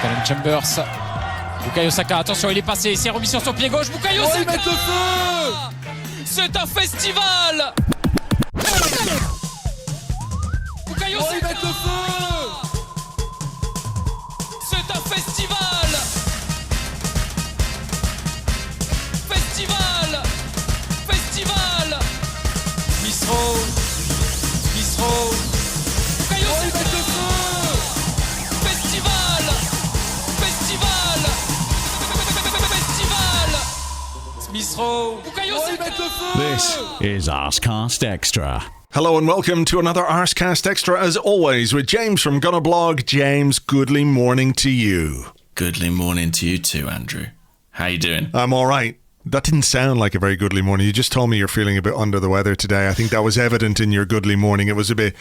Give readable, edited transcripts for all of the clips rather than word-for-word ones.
Calum Chambers. Bukayo Saka, attention, il est passé, il s'est remis sur son pied gauche. Bukayo Saka, ils mettent le feu. C'est un festival. Bukayo Saka, ils mettent le feu. C'est un festival. Festival. Smith Rowe. Bukayo ils mettent le feu. Festival. Smith Rowe. Bukayo ils Saka. mettent le feu. This is Arsecast Extra. Hello and welcome to another Arsecast Extra, as always, with James from Gunnerblog. James, goodly morning to you. Goodly morning to you too, Andrew. How you doing? I'm all right. That didn't sound like a very goodly morning. You just told me you're feeling a bit under the weather today. I think that was evident in your goodly morning. It was a bit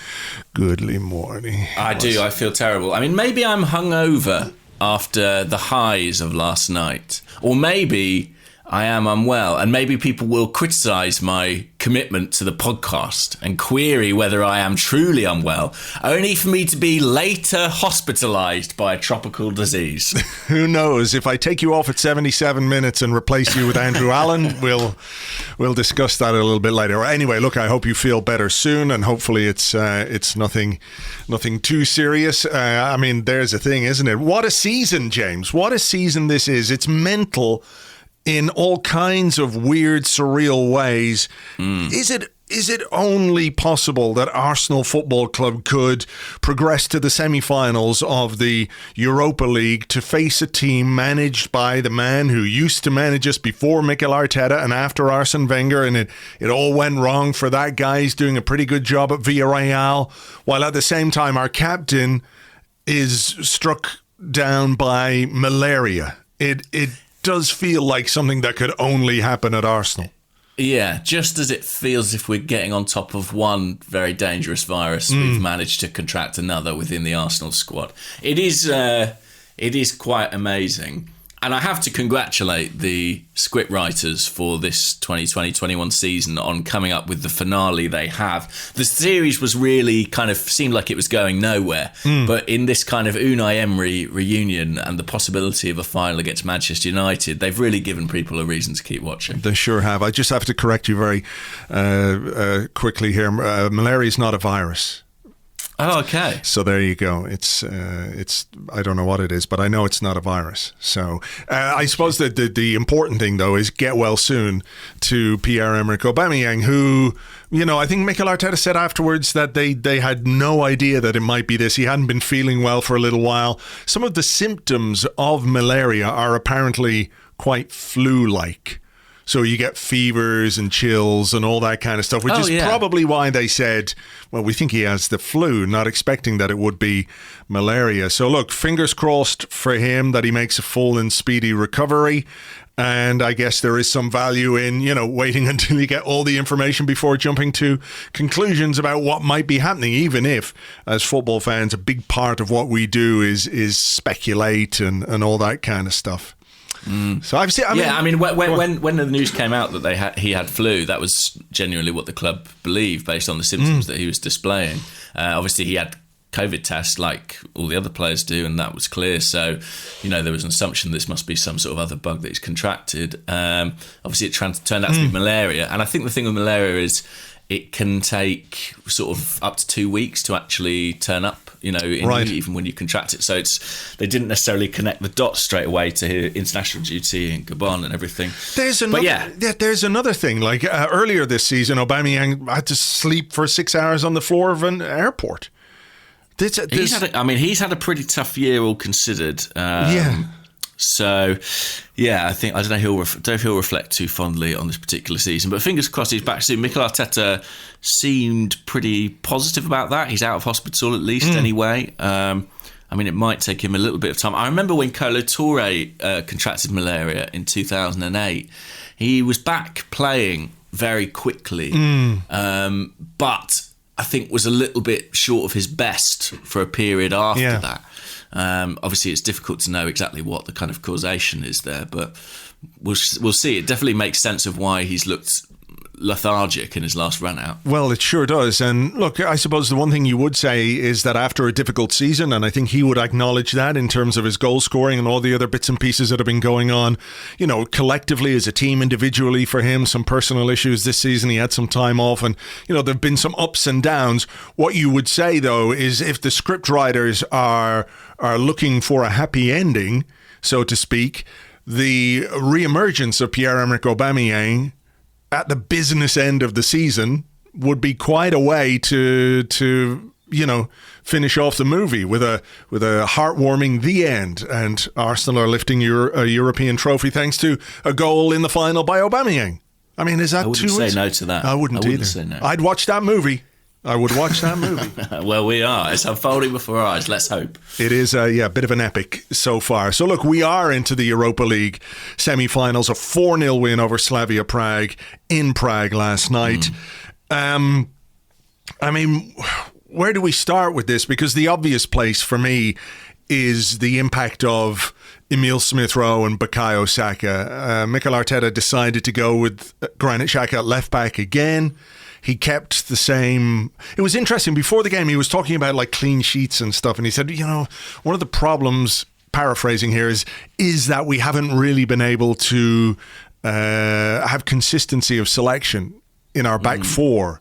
goodly morning. I do. I feel terrible. I mean, maybe I'm hungover after the highs of last night. Or maybe I am unwell, and maybe people will criticise my commitment to the podcast and query whether I am truly unwell, only for me to be later hospitalised by a tropical disease. Who knows? If I take you off at 77 minutes and replace you with Andrew Allen, we'll discuss that a little bit later. Anyway, look, I hope you feel better soon, and hopefully it's nothing too serious. I mean, there's a thing, isn't it? What a season, James. What a season this is. It's mental in all kinds of weird, surreal ways. Is it only possible that Arsenal Football Club could progress to the semi-finals of the Europa League to face a team managed by the man who used to manage us before Mikel Arteta and after Arsene Wenger, and it all went wrong for that guy? He's doing a pretty good job at Villarreal, while at the same time our captain is struck down by malaria. It does feel like something that could only happen at Arsenal. Yeah, just as it feels as if we're getting on top of one very dangerous virus, we've managed to contract another within the Arsenal squad. It is quite amazing. And I have to congratulate the script writers for this 2020-21 season on coming up with the finale they have. The series was really kind of seemed like it was going nowhere. But in this kind of Unai Emery reunion and the possibility of a final against Manchester United, they've really given people a reason to keep watching. They sure have. I just have to correct you very quickly here. Malaria is not a virus. Oh, okay. So there you go. It's I don't know what it is, but I know it's not a virus. So I suppose that the important thing, though, is get well soon to Pierre-Emerick Aubameyang, who, you know, I think Mikel Arteta said afterwards that they had no idea that it might be this. He hadn't been feeling well for a little while. Some of the symptoms of malaria are apparently quite flu-like. So you get fevers and chills and all that kind of stuff, which is probably why they said, well, we think he has the flu, not expecting that it would be malaria. So look, fingers crossed for him that he makes a full and speedy recovery. And I guess there is some value in, you know, waiting until you get all the information before jumping to conclusions about what might be happening, even if, as football fans, a big part of what we do is speculate and all that kind of stuff. So I've seen. I mean, when the news came out that he had flu, that was genuinely what the club believed based on the symptoms that he was displaying. Obviously, he had COVID tests like all the other players do, and that was clear. So, you know, there was an assumption this must be some sort of other bug that he's contracted. Obviously, it turned out to be malaria, and I think the thing with malaria is it can take sort of up to 2 weeks to actually turn up. You know, even when you contract it. So they didn't necessarily connect the dots straight away to international duty and Gabon and everything. There's another thing. Like earlier this season, Aubameyang had to sleep for 6 hours on the floor of an airport. He's had a pretty tough year, all considered. So, yeah, I don't know if he'll reflect too fondly on this particular season, but fingers crossed he's back soon. Mikel Arteta seemed pretty positive about that. He's out of hospital at least anyway. I mean, it might take him a little bit of time. I remember when Kolo Touré contracted malaria in 2008. He was back playing very quickly, but I think was a little bit short of his best for a period after that. Obviously, it's difficult to know exactly what the kind of causation is there, but we'll see. It definitely makes sense of why he's looked lethargic in his last run out. Well, it sure does. And look, I suppose the one thing you would say is that after a difficult season, and I think he would acknowledge that in terms of his goal scoring and all the other bits and pieces that have been going on, collectively as a team, individually for him, some personal issues this season. He had some time off and, there have been some ups and downs. What you would say, though, is if the script writers are looking for a happy ending, so to speak, the re-emergence of Pierre-Emerick Aubameyang at the business end of the season would be quite a way to finish off the movie with a heartwarming the end. And Arsenal are lifting a European trophy thanks to a goal in the final by Aubameyang. I mean, is that I wouldn't say no to that. I wouldn't either. Say no. I'd watch that movie. I would watch that movie. Well, we are. It's unfolding before our eyes. Let's hope. It is a bit of an epic so far. So look, we are into the Europa League semi-finals. A 4-0 win over Slavia Prague in Prague last night. I mean, where do we start with this? Because the obvious place for me is the impact of Emile Smith-Rowe and Bukayo Saka. Mikel Arteta decided to go with Granit Xhaka at left back again. He kept the same. It was interesting. Before the game, he was talking about like clean sheets and stuff. And he said, one of the problems, paraphrasing here, is that we haven't really been able to have consistency of selection in our back four.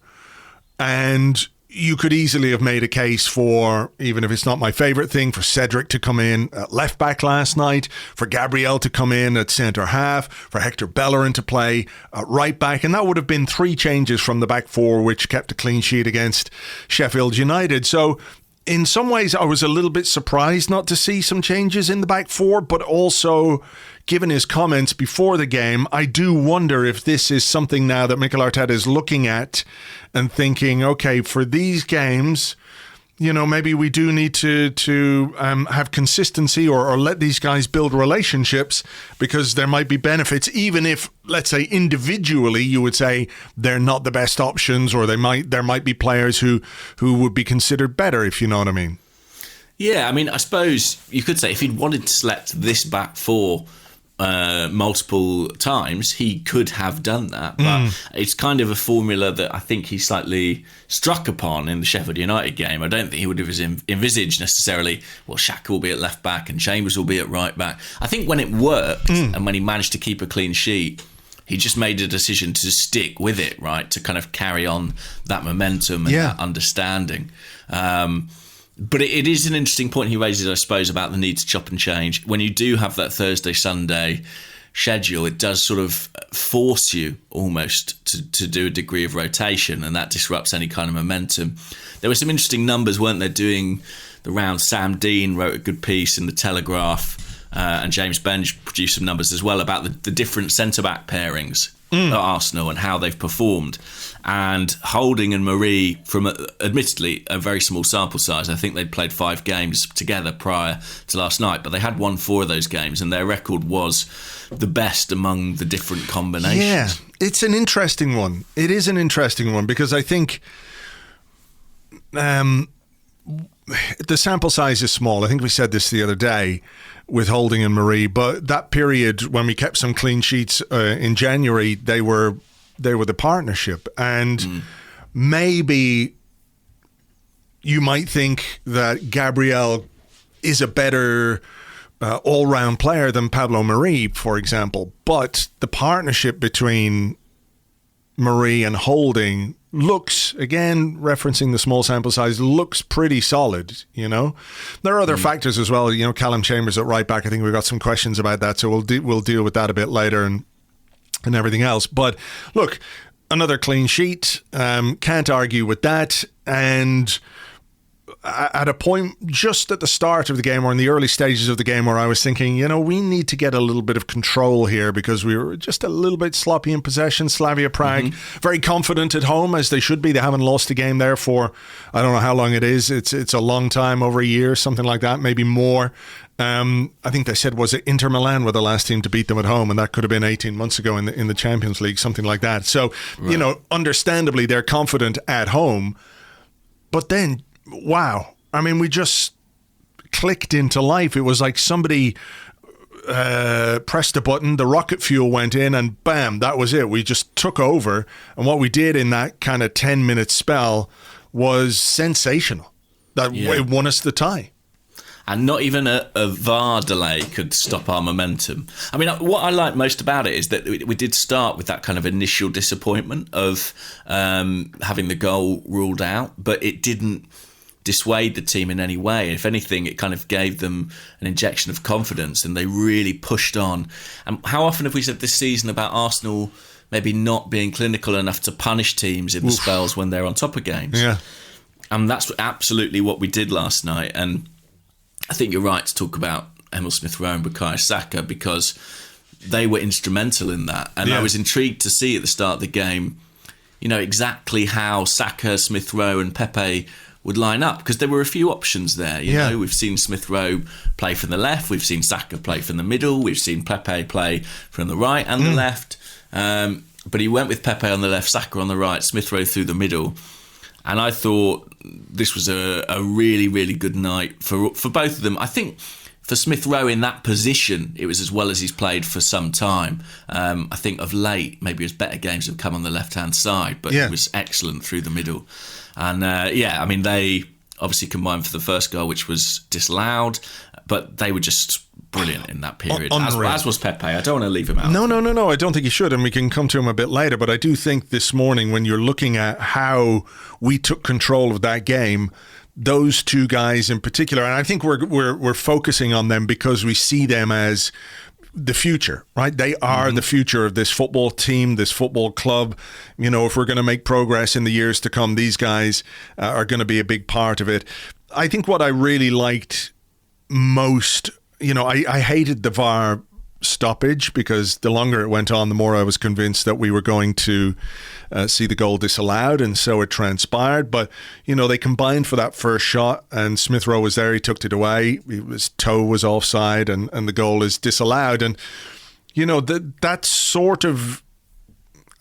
And you could easily have made a case for, even if it's not my favourite thing, for Cedric to come in at left back last night, for Gabriel to come in at centre half, for Hector Bellerin to play at right back. And that would have been 3 changes from the back four, which kept a clean sheet against Sheffield United. So in some ways, I was a little bit surprised not to see some changes in the back four, but also, given his comments before the game, I do wonder if this is something now that Mikel Arteta is looking at and thinking, okay, for these games, maybe we do need to have consistency or let these guys build relationships, because there might be benefits, even if, let's say, individually you would say they're not the best options, or there might be players who would be considered better, if you know what I mean. Yeah, I mean, I suppose you could say if he'd wanted to select this back four multiple times, he could have done that, but it's kind of a formula that I think he slightly struck upon in the Sheffield United game. I don't think he would have envisaged necessarily, well, Xhaka will be at left back and Chambers will be at right back. I think when it worked and when he managed to keep a clean sheet, he just made a decision to stick with it, right, to kind of carry on that momentum and that understanding. But it is an interesting point he raises, I suppose, about the need to chop and change. When you do have that Thursday-Sunday schedule, it does sort of force you almost to do a degree of rotation, and that disrupts any kind of momentum. There were some interesting numbers, weren't there, doing the round. Sam Dean wrote a good piece in The Telegraph, and James Benge produced some numbers as well about the different centre-back pairings at Arsenal and how they've performed. And Holding and Marie, from admittedly a very small sample size, I think they'd played 5 games together prior to last night, but they had won 4 of those games and their record was the best among the different combinations. Yeah, it's an interesting one. It is an interesting one because I think the sample size is small. I think we said this the other day with Holding and Marie, but that period when we kept some clean sheets in January, they were the partnership. And maybe you might think that Gabriel is a better all-round player than Pablo Marie, for example. But the partnership between Marie and Holding looks, again, referencing the small sample size, looks pretty solid, There are other factors as well. Calum Chambers at right back, I think we've got some questions about that, so we'll deal with that a bit later and everything else. But look, another clean sheet, can't argue with that. And at a point just at the start of the game or in the early stages of the game where I was thinking, we need to get a little bit of control here because we were just a little bit sloppy in possession. Slavia Prague, very confident at home, as they should be. They haven't lost a game there for, I don't know how long it is. It's a long time, over a year, something like that, maybe more. I think they said, was it Inter Milan were the last team to beat them at home, and that could have been 18 months ago in the Champions League, something like that. So, understandably, they're confident at home. But then, wow, I mean, we just clicked into life. It was like somebody pressed the button, the rocket fuel went in, and bam, that was it. We just took over. And what we did in that kind of 10-minute spell was sensational. It won us the tie. And not even a VAR delay could stop our momentum. I mean, what I like most about it is that we did start with that kind of initial disappointment of having the goal ruled out, but it didn't dissuade the team in any way. If anything, it kind of gave them an injection of confidence, and they really pushed on. And how often have we said this season about Arsenal maybe not being clinical enough to punish teams in the spells when they're on top of games? Yeah. And that's absolutely what we did last night. And I think you're right to talk about Emile Smith-Rowe and Bukayo Saka, because they were instrumental in that. And I was intrigued to see at the start of the game, exactly how Saka, Smith-Rowe and Pepe would line up, because there were a few options there. You know, we've seen Smith-Rowe play from the left, we've seen Saka play from the middle, we've seen Pepe play from the right and the left. But he went with Pepe on the left, Saka on the right, Smith-Rowe through the middle. And I thought this was a really, really good night for both of them. I think for Smith-Rowe in that position, it was as well as he's played for some time. I think of late, maybe his better games have come on the left-hand side, but he was excellent through the middle. And they obviously combined for the first goal, which was disallowed, but they were just brilliant in that period, as was Pepe. I don't want to leave him out. No, I don't think you should, and we can come to him a bit later, but I do think this morning, when you're looking at how we took control of that game, those two guys in particular, and I think we're focusing on them because we see them as the future, right? They are the future of this football team, this football club. If we're going to make progress in the years to come, these guys are going to be a big part of it. I think what I really liked most, I hated the VAR stoppage, because the longer it went on, the more I was convinced that we were going to see the goal disallowed, and so it transpired. But they combined for that first shot, and Smith-Rowe was there. He took it away. His toe was offside, and the goal is disallowed. And that's sort of,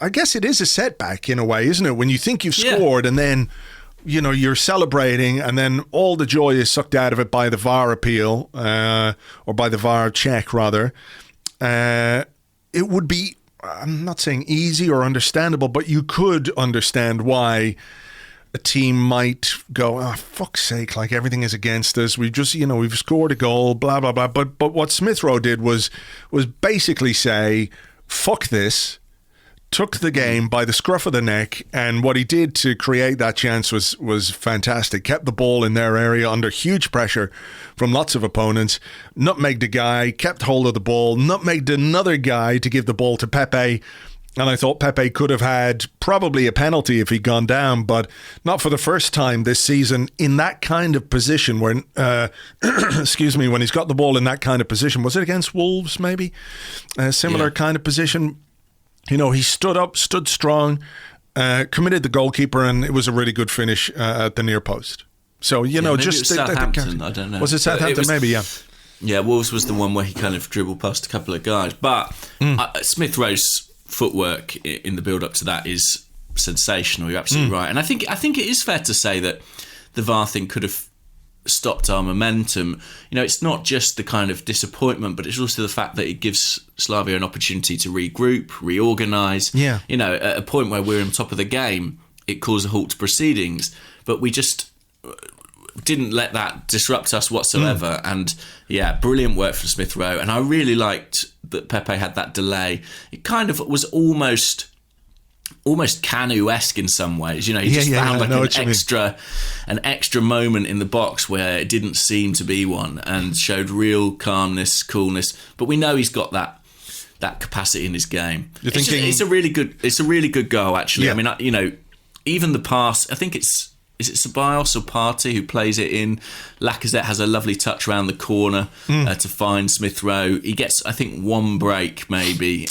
I guess it is a setback in a way, isn't it? When you think you've scored, and then you're celebrating, and then all the joy is sucked out of it by the VAR appeal, or by the VAR check, rather. It would be, I'm not saying easy or understandable, but you could understand why a team might go, oh, fuck's sake, like everything is against us. We just, we've scored a goal, blah, blah, blah. But what Smith-Rowe did was basically say, fuck this, took the game by the scruff of the neck, and what he did to create that chance was fantastic. Kept the ball in their area under huge pressure from lots of opponents, nutmegged a guy, kept hold of the ball, nutmegged another guy to give the ball to Pepe, and I thought Pepe could have had probably a penalty if he'd gone down, but not for the first time this season in that kind of position when, when he's got the ball in that kind of position. Was it against Wolves, maybe? A similar kind of position. He stood up, stood strong, committed the goalkeeper, and it was a really good finish at the near post. So, maybe it was Southampton, I don't know. Was it Southampton? Maybe, yeah. Yeah, Wolves was the one where he kind of dribbled past a couple of guys. But Smith-Rowe's footwork in the build-up to that is sensational. You're absolutely right. And I think it is fair to say that the VAR thing could have stopped our momentum. It's not just the kind of disappointment, but it's also the fact that it gives Slavia an opportunity to regroup, reorganise. Yeah. At a point where we're on top of the game, it calls a halt to proceedings. But we just didn't let that disrupt us whatsoever. And brilliant work from Smith-Rowe. And I really liked that Pepe had that delay. It kind of was almost Canu-esque in some ways. He just found an extra moment in the box where it didn't seem to be one, and showed real calmness, coolness. But we know he's got that capacity in his game. It's a really good goal, actually. Yeah. I mean, even the pass, I think is it Ceballos or Partey who plays it in? Lacazette has a lovely touch around the corner to find Smith-Rowe. He gets, I think, one break maybe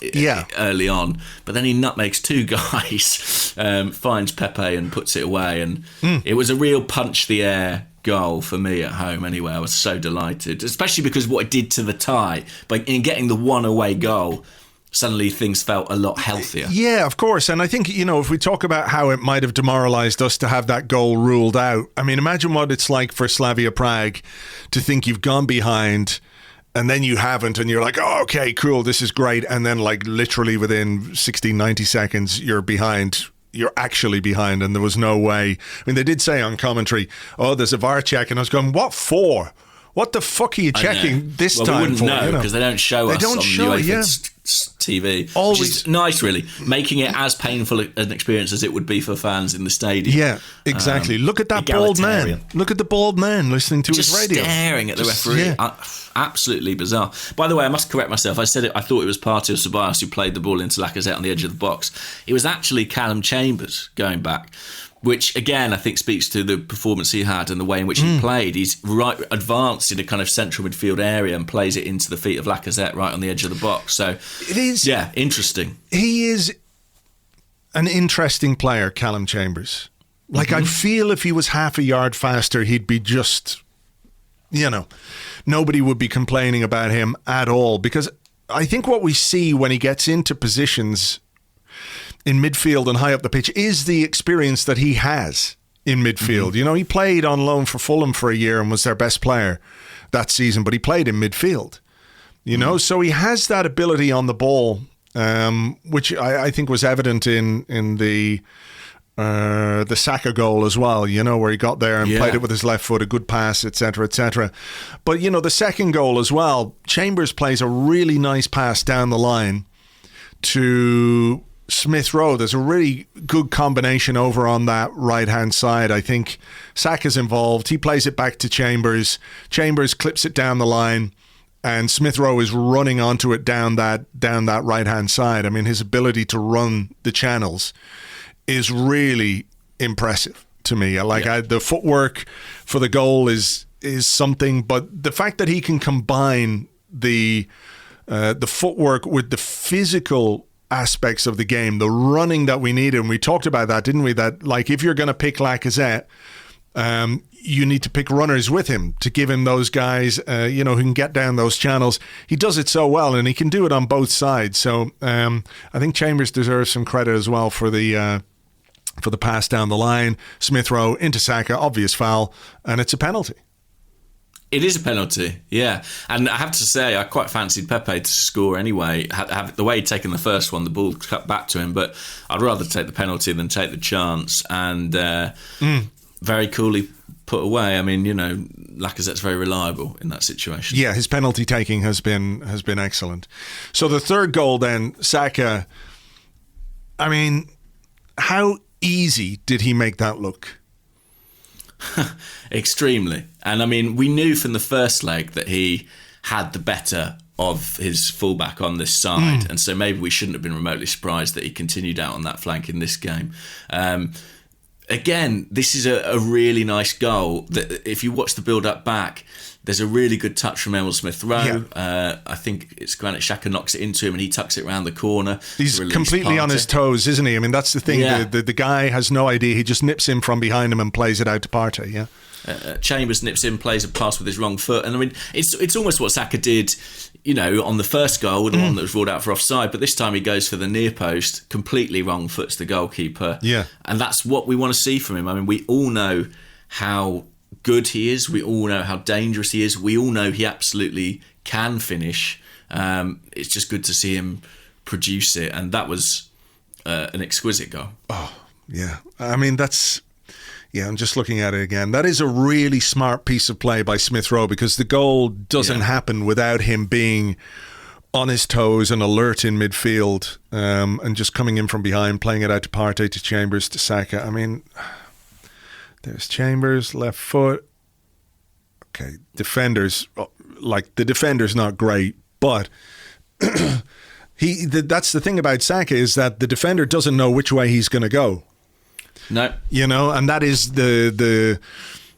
early on, but then he nutmegs two guys, finds Pepe and puts it away. And it was a real punch-the-air goal for me at home anyway. I was so delighted, especially because what it did to the tie. But in getting the one away goal, suddenly things felt a lot healthier. Yeah, of course. And I think, if we talk about how it might have demoralised us to have that goal ruled out, I mean, imagine what it's like for Slavia Prague to think you've gone behind and then you haven't, and you're like, oh, okay, cool, this is great. And then like literally within 60, 90 seconds, you're behind. You're actually behind, and there was no way. I mean, they did say on commentary, oh, there's a VAR check, and I was going, what for? What the fuck are you checking this time? We wouldn't for? know because they don't show us on UEFA TV. Always. Which is nice, really, making it as painful an experience as it would be for fans in the stadium. Yeah, exactly. Look at that bald man. Look at the bald man listening to his radio. Staring at the referee. Yeah. Absolutely bizarre. By the way, I must correct myself. I thought it was Partey or Ceballos who played the ball into Lacazette on the edge of the box. It was actually Calum Chambers going back, which again I think speaks to the performance he had and the way in which he played. He's right advanced in a kind of central midfield area and plays it into the feet of Lacazette right on the edge of the box. So it is, yeah, interesting. He is an interesting player, Calum Chambers. Like I feel if he was half a yard faster, he'd be just, nobody would be complaining about him at all, because I think what we see when he gets into positions in midfield and high up the pitch is the experience that he has in midfield. He played on loan for Fulham for a year and was their best player that season, but he played in midfield, so he has that ability on the ball, which I think was evident in the Saka goal as well, where he got there and played it with his left foot, a good pass, etc., etc. But, the second goal as well, Chambers plays a really nice pass down the line to Smith Rowe. There's a really good combination over on that right-hand side. I think Saka's involved. He plays it back to Chambers. Chambers clips it down the line, and Smith Rowe is running onto it down that right-hand side. I mean, his ability to run the channels is really impressive to me. The footwork for the goal is something, but the fact that he can combine the footwork with the physical aspects of the game, the running that we needed, and we talked about that, didn't we? That if you're going to pick Lacazette, you need to pick runners with him to give him those guys, who can get down those channels. He does it so well, and he can do it on both sides. So I think Chambers deserves some credit as well for the pass down the line. Smith Rowe into Saka, obvious foul, and it's a penalty. It is a penalty, yeah. And I have to say, I quite fancied Pepe to score anyway. The way he'd taken the first one, the ball cut back to him, but I'd rather take the penalty than take the chance. And very coolly put away. I mean, Lacazette's very reliable in that situation. Yeah, his penalty taking has been excellent. So the third goal then, Saka, I mean, how easy did he make that look? Extremely. And I mean, we knew from the first leg that he had the better of his fullback on this side, and so maybe we shouldn't have been remotely surprised that he continued out on that flank in this game. Again, this is a really nice goal. That if you watch the build-up back, there's a really good touch from Emile Smith-Rowe. Yeah. I think it's Granit Xhaka knocks it into him and he tucks it around the corner. He's completely on his toes, isn't he? I mean, that's the thing. Yeah. The guy has no idea. He just nips in from behind him and plays it out to Partey, yeah. Chambers nips in, plays a pass with his wrong foot. And I mean, it's almost what Saka did, on the first goal, the one that was ruled out for offside. But this time he goes for the near post, completely wrong foots the goalkeeper. Yeah. And that's what we want to see from him. I mean, we all know how good he is. We all know how dangerous he is. We all know he absolutely can finish. It's just good to see him produce it. And that was an exquisite goal. Oh, yeah. I mean, I'm just looking at it again. That is a really smart piece of play by Smith Rowe, because the goal doesn't happen without him being on his toes and alert in midfield, and just coming in from behind, playing it out to Partey, to Chambers, to Saka. I mean, there's Chambers, left foot. Okay, defenders, the defender's not great, but that's the thing about Saka, is that the defender doesn't know which way he's going to go. No. And that is the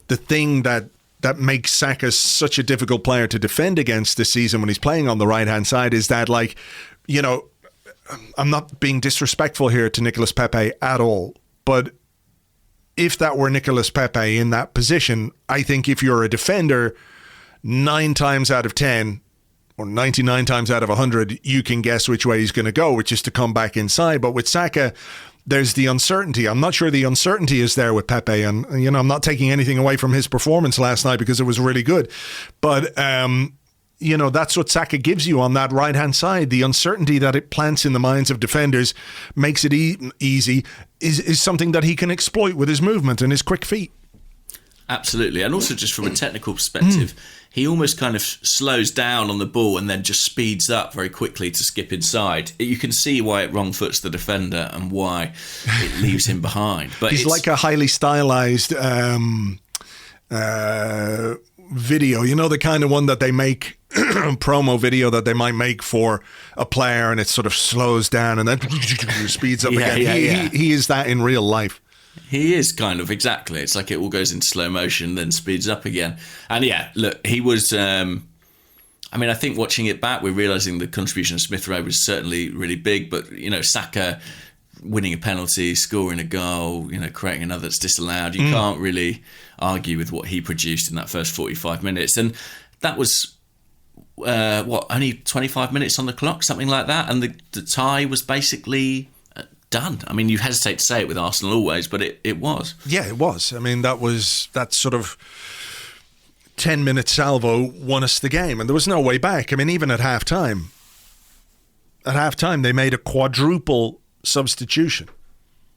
thing that makes Saka such a difficult player to defend against this season when he's playing on the right-hand side, is that, I'm not being disrespectful here to Nicolas Pepe at all, but if that were Nicolas Pepe in that position, I think if you're a defender, 9 times out of 10, or 99 times out of 100, you can guess which way he's going to go, which is to come back inside. But with Saka, there's the uncertainty. I'm not sure the uncertainty is there with Pepe, and I'm not taking anything away from his performance last night because it was really good. But that's what Saka gives you on that right-hand side. The uncertainty that it plants in the minds of defenders makes it easy is something that he can exploit with his movement and his quick feet. Absolutely. And also just from a technical perspective, he almost kind of slows down on the ball and then just speeds up very quickly to skip inside. You can see why it wrong foots the defender and why it leaves him behind. But he's like a highly stylized video, the kind of one that they make, promo video that they might make for a player, and it sort of slows down and then speeds up again. He is that in real life. He is kind of, exactly. It's like it all goes into slow motion, then speeds up again. And look, he was... I think watching it back, we're realising the contribution of Smith Rowe was certainly really big, but, Saka winning a penalty, scoring a goal, creating another that's disallowed, you can't really argue with what he produced in that first 45 minutes. And that was, only 25 minutes on the clock, something like that, and the tie was basically... done. You hesitate to say it with Arsenal always, but it was. Yeah, it was. That sort of 10-minute salvo won us the game, and there was no way back. Even at half-time, they made a quadruple substitution.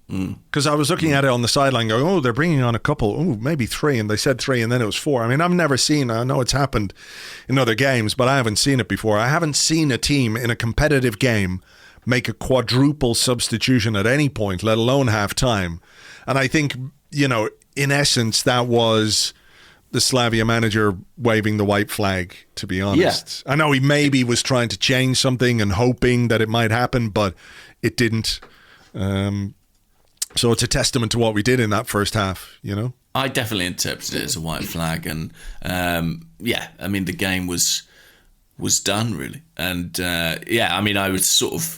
Because I was looking at it on the sideline going, they're bringing on a couple, maybe three, and they said three, and then it was four. I know it's happened in other games, but I haven't seen it before. I haven't seen a team in a competitive game make a quadruple substitution at any point, let alone half-time. And I think, in essence, that was the Slavia manager waving the white flag, to be honest. Yeah. I know he maybe was trying to change something and hoping that it might happen, but it didn't. So it's a testament to what we did in that first half, I definitely interpreted it as a white flag. And, the game was done, really. And, I was sort of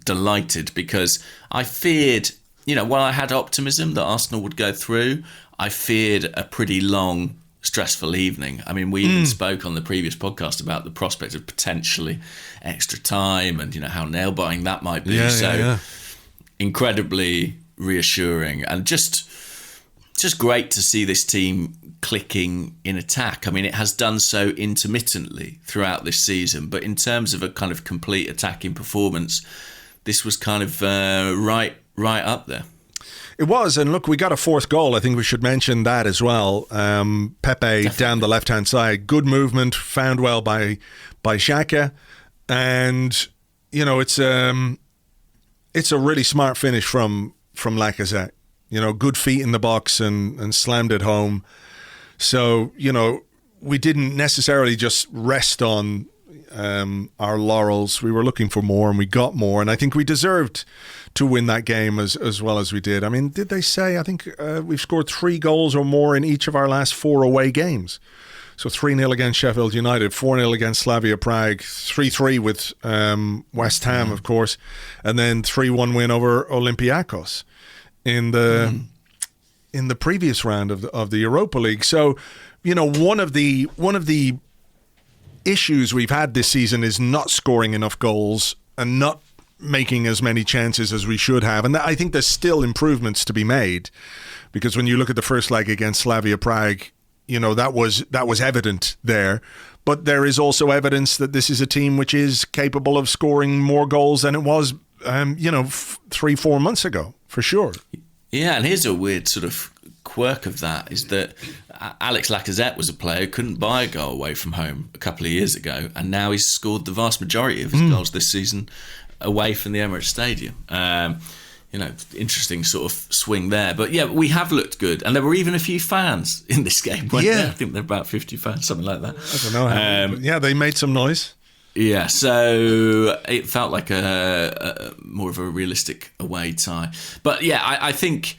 delighted because I feared, while I had optimism that Arsenal would go through, I feared a pretty long, stressful evening. We even spoke on the previous podcast about the prospect of potentially extra time and, how nail-biting that might be. Incredibly reassuring and just great to see this team clicking in attack. It has done so intermittently throughout this season, but in terms of a kind of complete attacking performance, this was kind of right up there. It was, and look, we got a fourth goal. I think we should mention that as well. Pepe Definitely. Down the left-hand side, good movement, found well by Xhaka, and it's a really smart finish from Lacazette. Good feet in the box and slammed it home. So we didn't necessarily just rest on our laurels. We were looking for more, and we got more, and I think we deserved to win that game as well as we did. Did they say, I think we've scored 3 goals or more in each of our last 4 away games. So 3-0 against Sheffield United, 4-0 against Slavia Prague, 3-3 with West Ham, of course, and then 3-1 win over Olympiacos in the previous round of the Europa League. So, one of the issues we've had this season is not scoring enough goals and not making as many chances as we should have. And I think there's still improvements to be made, because when you look at the first leg against Slavia Prague, that was evident there. But there is also evidence that this is a team which is capable of scoring more goals than it was, 3-4 months ago, for sure. Yeah, and here's a weird sort of quirk of that, is that Alex Lacazette was a player who couldn't buy a goal away from home a couple of years ago, and now he's scored the vast majority of his goals this season away from the Emirates Stadium. Interesting sort of swing there. But yeah, we have looked good, and there were even a few fans in this game. There? I think there were about 50 fans, something like that. I don't know how, they made some noise. Yeah, so it felt like a more of a realistic away tie. But yeah, I think,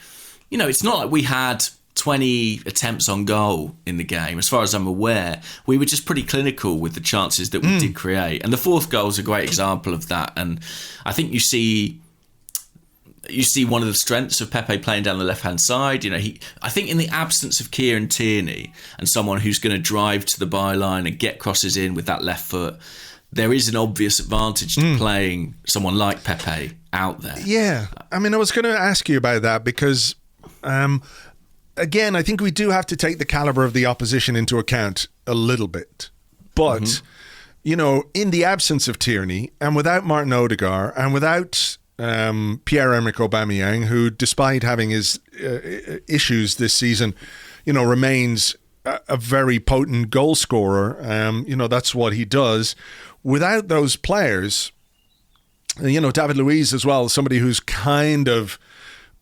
it's not like we had 20 attempts on goal in the game. As far as I'm aware, we were just pretty clinical with the chances that we did create. And the fourth goal is a great example of that. And I think you see one of the strengths of Pepe playing down the left-hand side. I think in the absence of Kieran Tierney and someone who's going to drive to the byline and get crosses in with that left foot, there is an obvious advantage to playing someone like Pepe out there. Yeah. I was going to ask you about that because, again, I think we do have to take the calibre of the opposition into account a little bit. But in the absence of Tierney and without Martin Odegaard and without Pierre-Emerick Aubameyang, who, despite having his issues this season, remains a very potent goal scorer. That's what he does. Without those players, David Luiz as well, somebody who's kind of,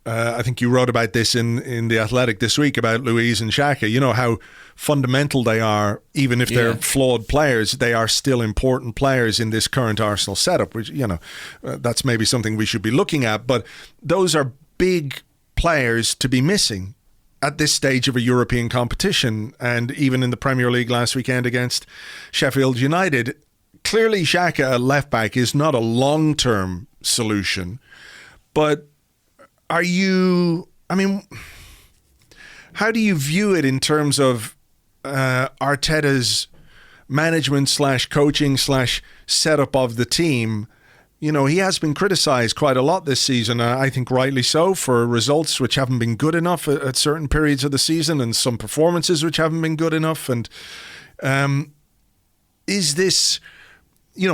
I think you wrote about this in The Athletic this week about Luiz and Xhaka, how fundamental they are. Even if they're flawed players, they are still important players in this current Arsenal setup, which, that's maybe something we should be looking at. But those are big players to be missing at this stage of a European competition. And even in the Premier League last weekend against Sheffield United, clearly Xhaka at left back is not a long-term solution. But how do you view it in terms of Arteta's management / coaching / setup of the team? He has been criticised quite a lot this season, I think rightly so, for results which haven't been good enough at certain periods of the season and some performances which haven't been good enough. And is this,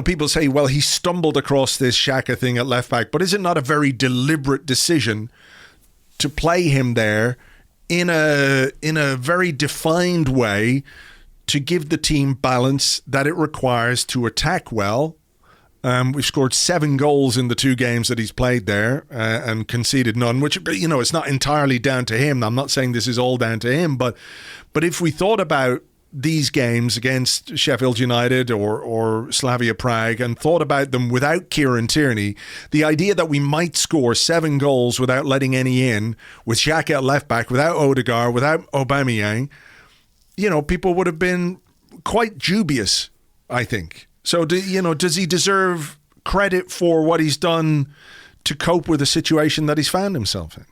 people say, well, he stumbled across this Xhaka thing at left back, but is it not a very deliberate decision to play him there in a very defined way to give the team balance that it requires to attack well? We've scored 7 goals in the 2 games that he's played there and conceded none, which, it's not entirely down to him. I'm not saying this is all down to him, but if we thought about these games against Sheffield United or Slavia Prague and thought about them without Kieran Tierney, the idea that we might score 7 goals without letting any in, with Xhaka at left back, without Odegaard, without Aubameyang, people would have been quite dubious, I think. So, does he deserve credit for what he's done to cope with the situation that he's found himself in?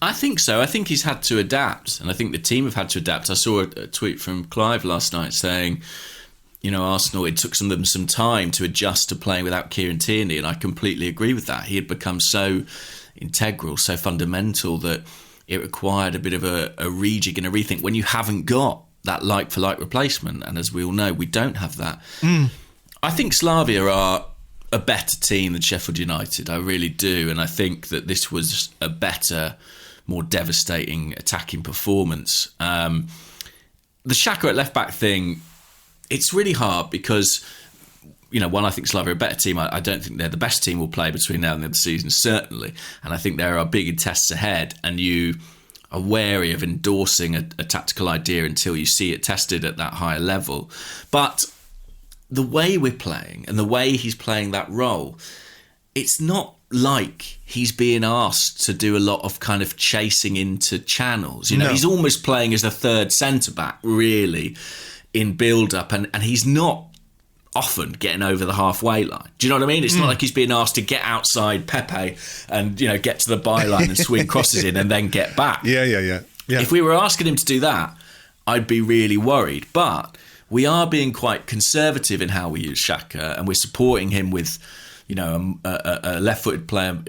I think so. I think he's had to adapt, and I think the team have had to adapt. I saw a tweet from Clive last night saying, Arsenal, it took them some time to adjust to playing without Kieran Tierney, and I completely agree with that. He had become so integral, so fundamental that it required a bit of a rejig and a rethink when you haven't got that like-for-like replacement, and as we all know, we don't have that. I think Slavia are a better team than Sheffield United. I really do. And I think that this was a better, more devastating attacking performance. The Xhaka at left-back thing, it's really hard because, one, I think Slavia are a better team. I don't think they're the best team we'll play between now and the end of the season, certainly. And I think there are bigger tests ahead, and you are wary of endorsing a tactical idea until you see it tested at that higher level. But the way we're playing and the way he's playing that role, it's not like he's being asked to do a lot of kind of chasing into channels. No. He's almost playing as a third centre-back, really, in build-up, and he's not often getting over the halfway line. Do you know what I mean? It's not like he's being asked to get outside Pepe and, get to the byline and swing crosses in and then get back. Yeah. If we were asking him to do that, I'd be really worried. But we are being quite conservative in how we use Xhaka, and we're supporting him with, a left-footed player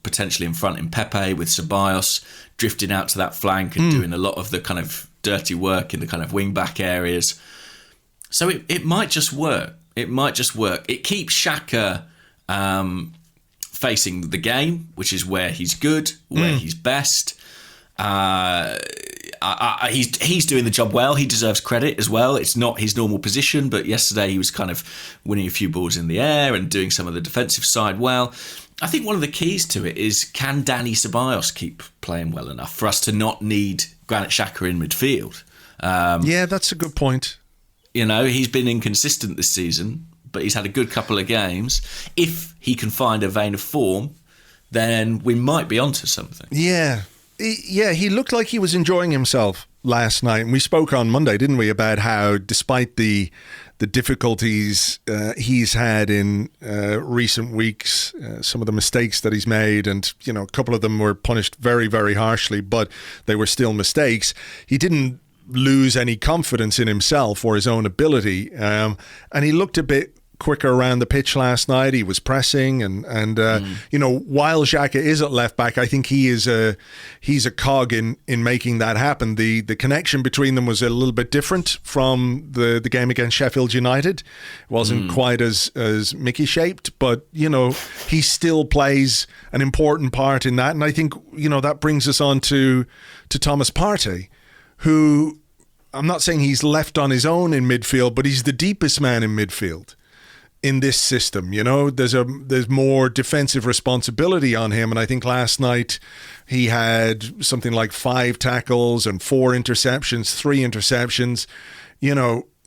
potentially in front in Pepe, with Ceballos drifting out to that flank and doing a lot of the kind of dirty work in the kind of wing-back areas. So it might just work. It might just work. It keeps Xhaka facing the game, which is where he's good, where he's best. He's doing the job well. He deserves credit as well. It's not his normal position, but yesterday he was kind of winning a few balls in the air and doing some of the defensive side well. I think one of the keys to it is, can Dani Ceballos keep playing well enough for us to not need Granit Xhaka in midfield? Yeah, that's a good point. He's been inconsistent this season, but he's had a good couple of games. If he can find a vein of form, then we might be onto something. Yeah, he looked like he was enjoying himself last night. And we spoke on Monday, didn't we, about how despite the difficulties he's had in recent weeks, some of the mistakes that he's made, and a couple of them were punished very, very harshly, but they were still mistakes. He didn't lose any confidence in himself or his own ability, and he looked a bit quicker around the pitch last night. He was pressing, and while Xhaka is at left back, I think he's a cog in making that happen. The connection between them was a little bit different from the game against Sheffield United. It wasn't quite as Mickey shaped, but he still plays an important part in that. And I think that brings us on to Thomas Partey, who, I'm not saying he's left on his own in midfield, but he's the deepest man in midfield in this system. There's more defensive responsibility on him, and I think last night he had something like 5 tackles and 4 interceptions, 3 interceptions.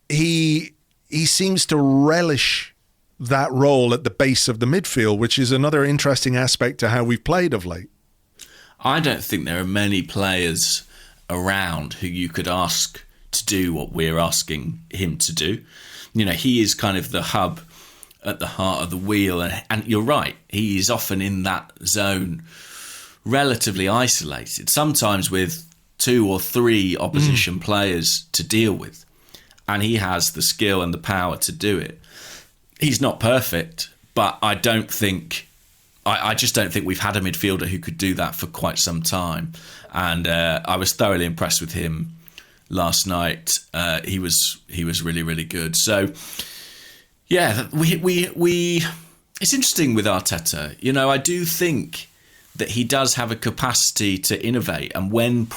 He seems to relish that role at the base of the midfield, which is another interesting aspect to how we've played of late. I don't think there are many players around who you could ask to do what we're asking him to do. He is kind of the hub at the heart of the wheel, and you're right, he is often in that zone relatively isolated, sometimes with 2 or 3 opposition players to deal with, and he has the skill and the power to do it. He's not perfect, but I just don't think we've had a midfielder who could do that for quite some time, and I was thoroughly impressed with him last night. He was really, really good. So yeah, we it's interesting with Arteta. I do think that he does have a capacity to innovate, and when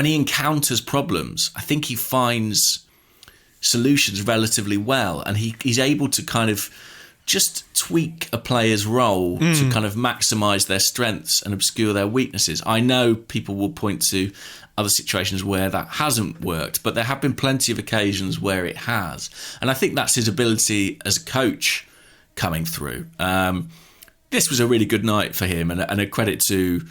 he encounters problems, I think he finds solutions relatively well, and he's able to kind of just tweak a player's role to kind of maximise their strengths and obscure their weaknesses. I know people will point to other situations where that hasn't worked, but there have been plenty of occasions where it has. And I think that's his ability as a coach coming through. This was a really good night for him, and a credit to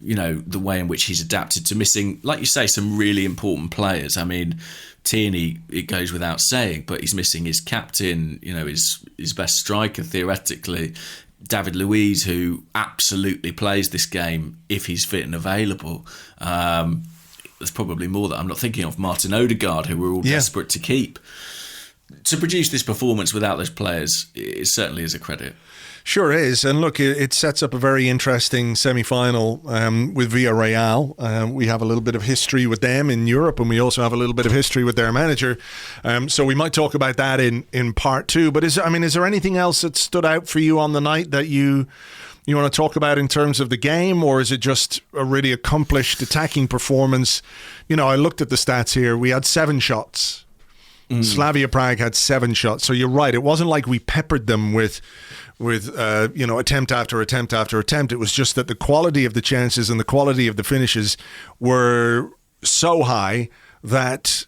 the way in which he's adapted to missing, like you say, some really important players. I mean, Tierney, it goes without saying, but he's missing his captain, his best striker theoretically, David Luiz, who absolutely plays this game if he's fit and available. There's probably more that I'm not thinking of. Martin Odegaard, who we're all desperate to keep. To produce this performance without those players, it certainly is a credit. Sure is. And look, it sets up a very interesting semi-final with Villarreal. We have a little bit of history with them in Europe, and we also have a little bit of history with their manager. So we might talk about that in part 2. But is there anything else that stood out for you on the night that you want to talk about in terms of the game, or is it just a really accomplished attacking performance? I looked at the stats here. We had 7 shots. Slavia Prague had 7 shots. So you're right. It wasn't like we peppered them with attempt after attempt after attempt. It was just that the quality of the chances and the quality of the finishes were so high that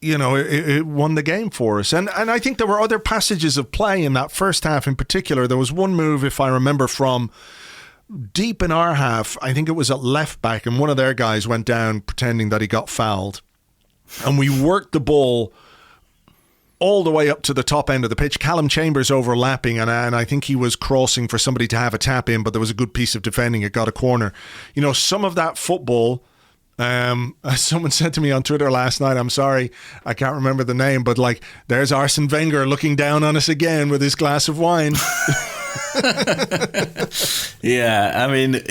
it won the game for us. And I think there were other passages of play in that first half in particular. There was one move, if I remember, from deep in our half. I think it was at left back, and one of their guys went down pretending that he got fouled. And we worked the ball all the way up to the top end of the pitch. Calum Chambers overlapping, and I think he was crossing for somebody to have a tap in, but there was a good piece of defending. It got a corner. Some of that football, someone said to me on Twitter last night, I'm sorry, I can't remember the name, but there's Arsene Wenger looking down on us again with his glass of wine. Yeah, I mean,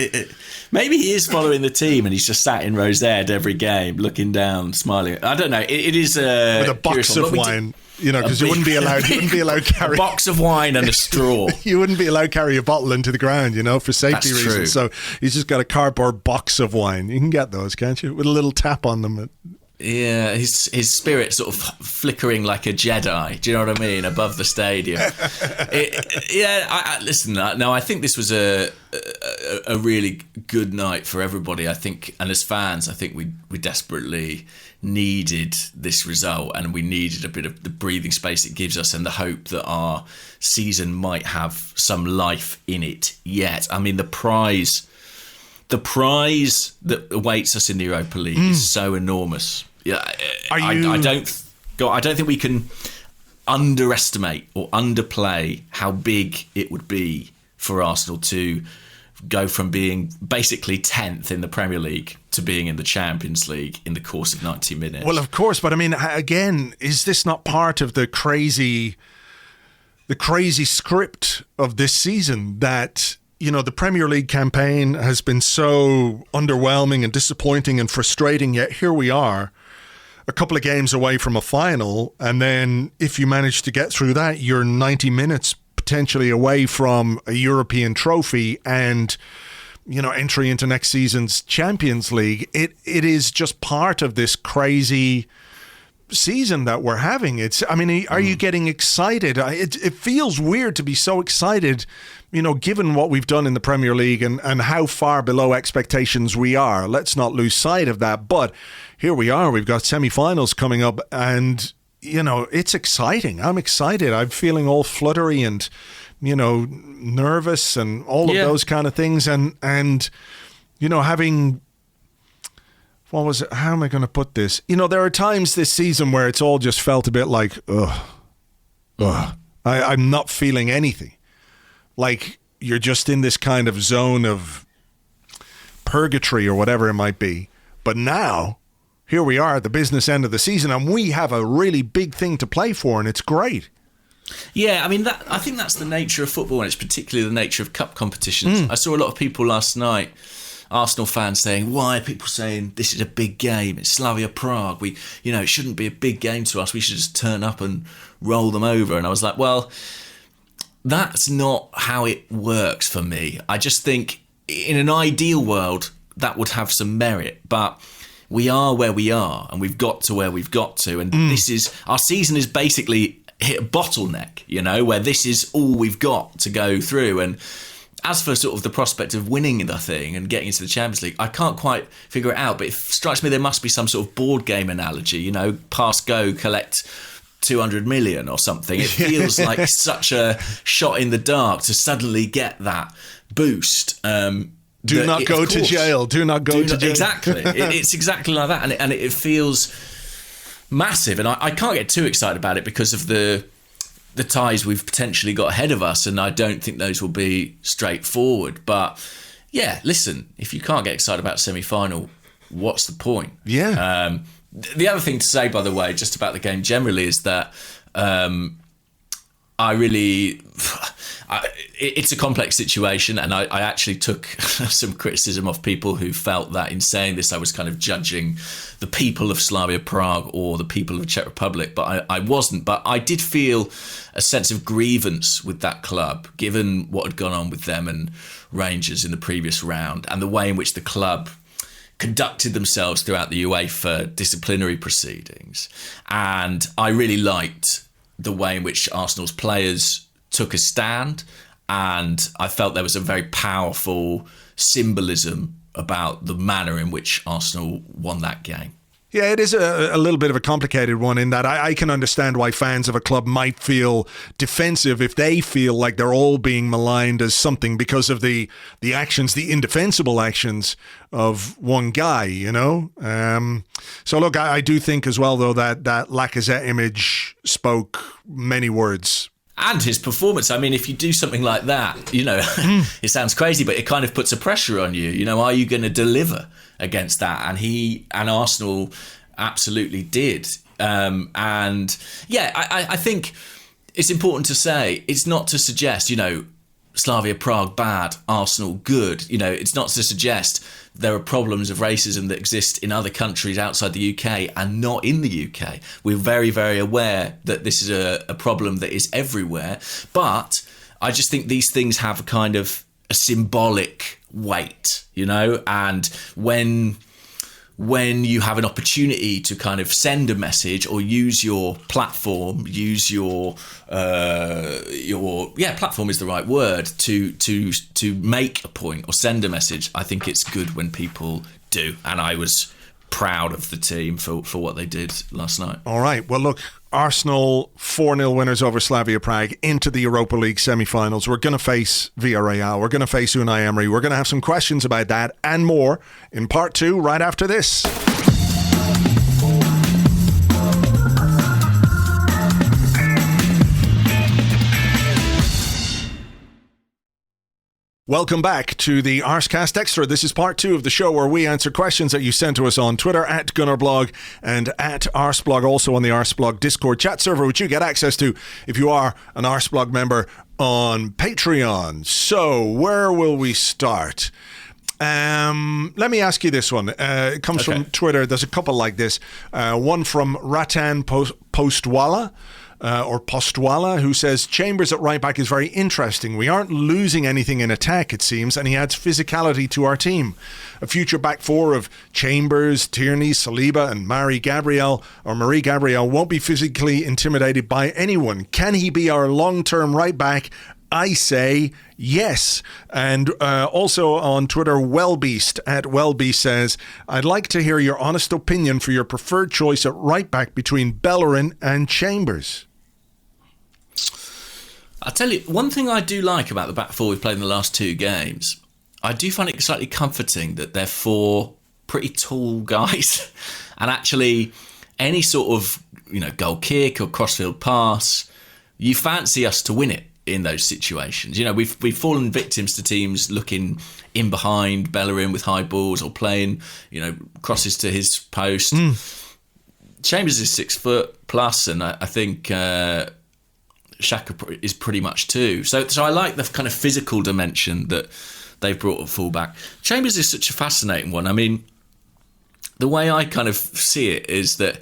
maybe he is following the team and he's just sat in Rosette every game, looking down, smiling. I don't know. It is with a box of wine. Because you wouldn't be allowed to carry a box of wine and a straw. You wouldn't be allowed to carry a bottle into the ground, for safety That's reasons. True. So he's just got a cardboard box of wine. You can get those, can't you? With a little tap on them. Yeah, his spirit sort of flickering like a Jedi. Do you know what I mean? Above the stadium. Listen. No, I think this was a really good night for everybody. I think, and as fans, I think we desperately needed this result, and we needed a bit of the breathing space it gives us, and the hope that our season might have some life in it yet. I mean, the prize that awaits us in the Europa League is so enormous. Yeah, I don't think we can underestimate or underplay how big it would be for Arsenal to go from being basically 10th in the Premier League to being in the Champions League in the course of 90 minutes. Well, of course, but I mean, again, is this not part of the crazy script of this season that, you know, the Premier League campaign has been so underwhelming and disappointing and frustrating, yet here we are, a couple of games away from a final, and then if you manage to get through that, you're 90 minutes potentially away from a European trophy and, you know, entry into next season's Champions League. It is just part of this crazy season that we're having. Are you getting excited? It feels weird to be so excited, you know, given what we've done in the Premier League and how far below expectations we are. Let's not lose sight of that. But here we are. We've got semi-finals coming up, and, you know, it's exciting. I'm excited. I'm feeling all fluttery and, you know, nervous and all of those kind of things. And you know, having... What was it? How am I going to put this? You know, there are times this season where it's all just felt a bit like, I'm not feeling anything. Like you're just in this kind of zone of purgatory or whatever it might be. But now, here we are at the business end of the season, and we have a really big thing to play for, and it's great. Yeah, I mean, I think that's the nature of football, and it's particularly the nature of cup competitions. I saw a lot of people last night, Arsenal fans, saying, why are people saying this is a big game? It's Slavia Prague. It shouldn't be a big game to us. We should just turn up and roll them over. And I was like, well, that's not how it works for me. I just think in an ideal world, that would have some merit. But we are where we are, and we've got to where we've got to. And our season is basically hit a bottleneck, you know, where this is all we've got to go through. And as for sort of the prospect of winning the thing and getting into the Champions League, I can't quite figure it out, but it strikes me there must be some sort of board game analogy, you know, pass go, collect 200 million or something. It feels like such a shot in the dark to suddenly get that boost. Do not go to jail. Exactly. It's exactly like that. And it feels massive. And I can't get too excited about it because of the ties we've potentially got ahead of us, and I don't think those will be straightforward. But yeah, listen, if you can't get excited about semi-final, what's the point? Yeah. The other thing to say, by the way, just about the game generally, is that it's a complex situation, and I actually took some criticism of people who felt that in saying this I was kind of judging the people of Slavia Prague or the people of Czech Republic, but I wasn't. But I did feel a sense of grievance with that club, given what had gone on with them and Rangers in the previous round, and the way in which the club conducted themselves throughout the UEFA disciplinary proceedings. And I really liked the way in which Arsenal's players took a stand, and I felt there was a very powerful symbolism about the manner in which Arsenal won that game. Yeah, it is a little bit of a complicated one in that I can understand why fans of a club might feel defensive if they feel like they're all being maligned as something because of the actions, the indefensible actions of one guy, you know? So look, I do think as well, though, that Lacazette image spoke many words. And his performance. I mean, if you do something like that, you know, it sounds crazy, but it kind of puts a pressure on you. You know, are you going to deliver against that? And he and Arsenal absolutely did. And yeah, I think it's important to say, it's not to suggest, you know, Slavia Prague bad, Arsenal good. You know, it's not to suggest there are problems of racism that exist in other countries outside the UK and not in the UK. We're very, very aware that this is a problem that is everywhere. But I just think these things have a kind of a symbolic weight, you know, and when you have an opportunity to kind of send a message or use your platform, platform is the right word, to make a point or send a message. I think it's good when people do. And I was proud of the team for what they did last night. All right. Well, look, Arsenal 4-0 winners over Slavia Prague into the Europa League semi-finals. We're going to face Villarreal. We're going to face Unai Emery. We're going to have some questions about that and more in part 2 right after this. Welcome back to the Arsecast Extra. This is part 2 of the show where we answer questions that you send to us on Twitter at Gunnerblog and at Arseblog, also on the Arseblog Discord chat server, which you get access to if you are an Arseblog member on Patreon. So, where will we start? Let me ask you this one. It comes from Twitter. There's a couple like this. One from Ratan Postwala. Or Postwala, who says Chambers at right back is very interesting. We aren't losing anything in attack, it seems, and he adds physicality to our team. A future back four of Chambers, Tierney, Saliba and Marie Gabriel won't be physically intimidated by anyone. Can he be our long-term right back? I say yes. And also on Twitter, Wellbeast at Wellbeast says, I'd like to hear your honest opinion for your preferred choice at right back between Bellerin and Chambers. I'll tell you, one thing I do like about the back four we've played in the last 2 games, I do find it slightly comforting that they're 4 pretty tall guys. And actually, any sort of goal kick or crossfield pass, you fancy us to win it in those situations. We've fallen victims to teams looking in behind Bellerin with high balls or playing, crosses to his post. Chambers is 6 foot plus, and I think Xhaka is pretty much too. So I like the kind of physical dimension that they've brought at fullback. Chambers is such a fascinating one. I mean, the way I kind of see it is that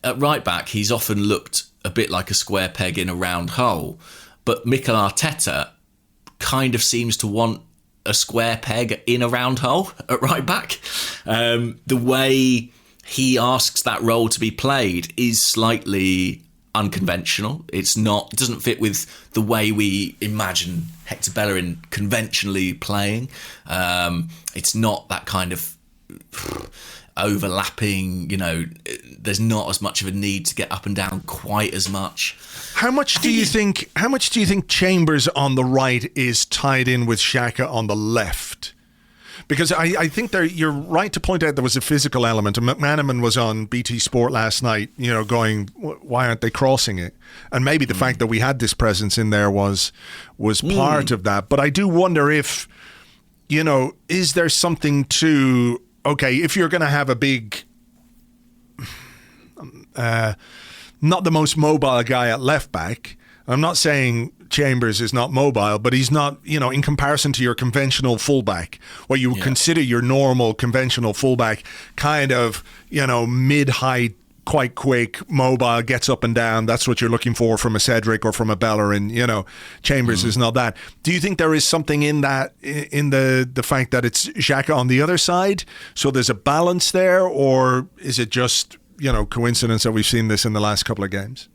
at right back, he's often looked a bit like a square peg in a round hole. But Mikel Arteta kind of seems to want a square peg in a round hole at right back. The way he asks that role to be played is slightly unconventional. It doesn't fit with the way we imagine Hector Bellerin conventionally playing. It's not that kind of overlapping, there's not as much of a need to get up and down quite as much. How much do you think Chambers on the right is tied in with Xhaka on the left? Because I think you're right to point out there was a physical element. And McManaman was on BT Sport last night, going, why aren't they crossing it? And maybe the fact that we had this presence in there was part of that. But I do wonder if, is there something to, okay, if you're going to have a big, not the most mobile guy at left back, I'm not saying Chambers is not mobile, but he's not, in comparison to your conventional fullback, what you would consider your normal conventional fullback, kind of, mid-height, quite quick, mobile, gets up and down. That's what you're looking for from a Cedric or from a Bellerin. Chambers is not that. Do you think there is something in that, in the fact that it's Xhaka on the other side, so there's a balance there, or is it just, coincidence that we've seen this in the last couple of games?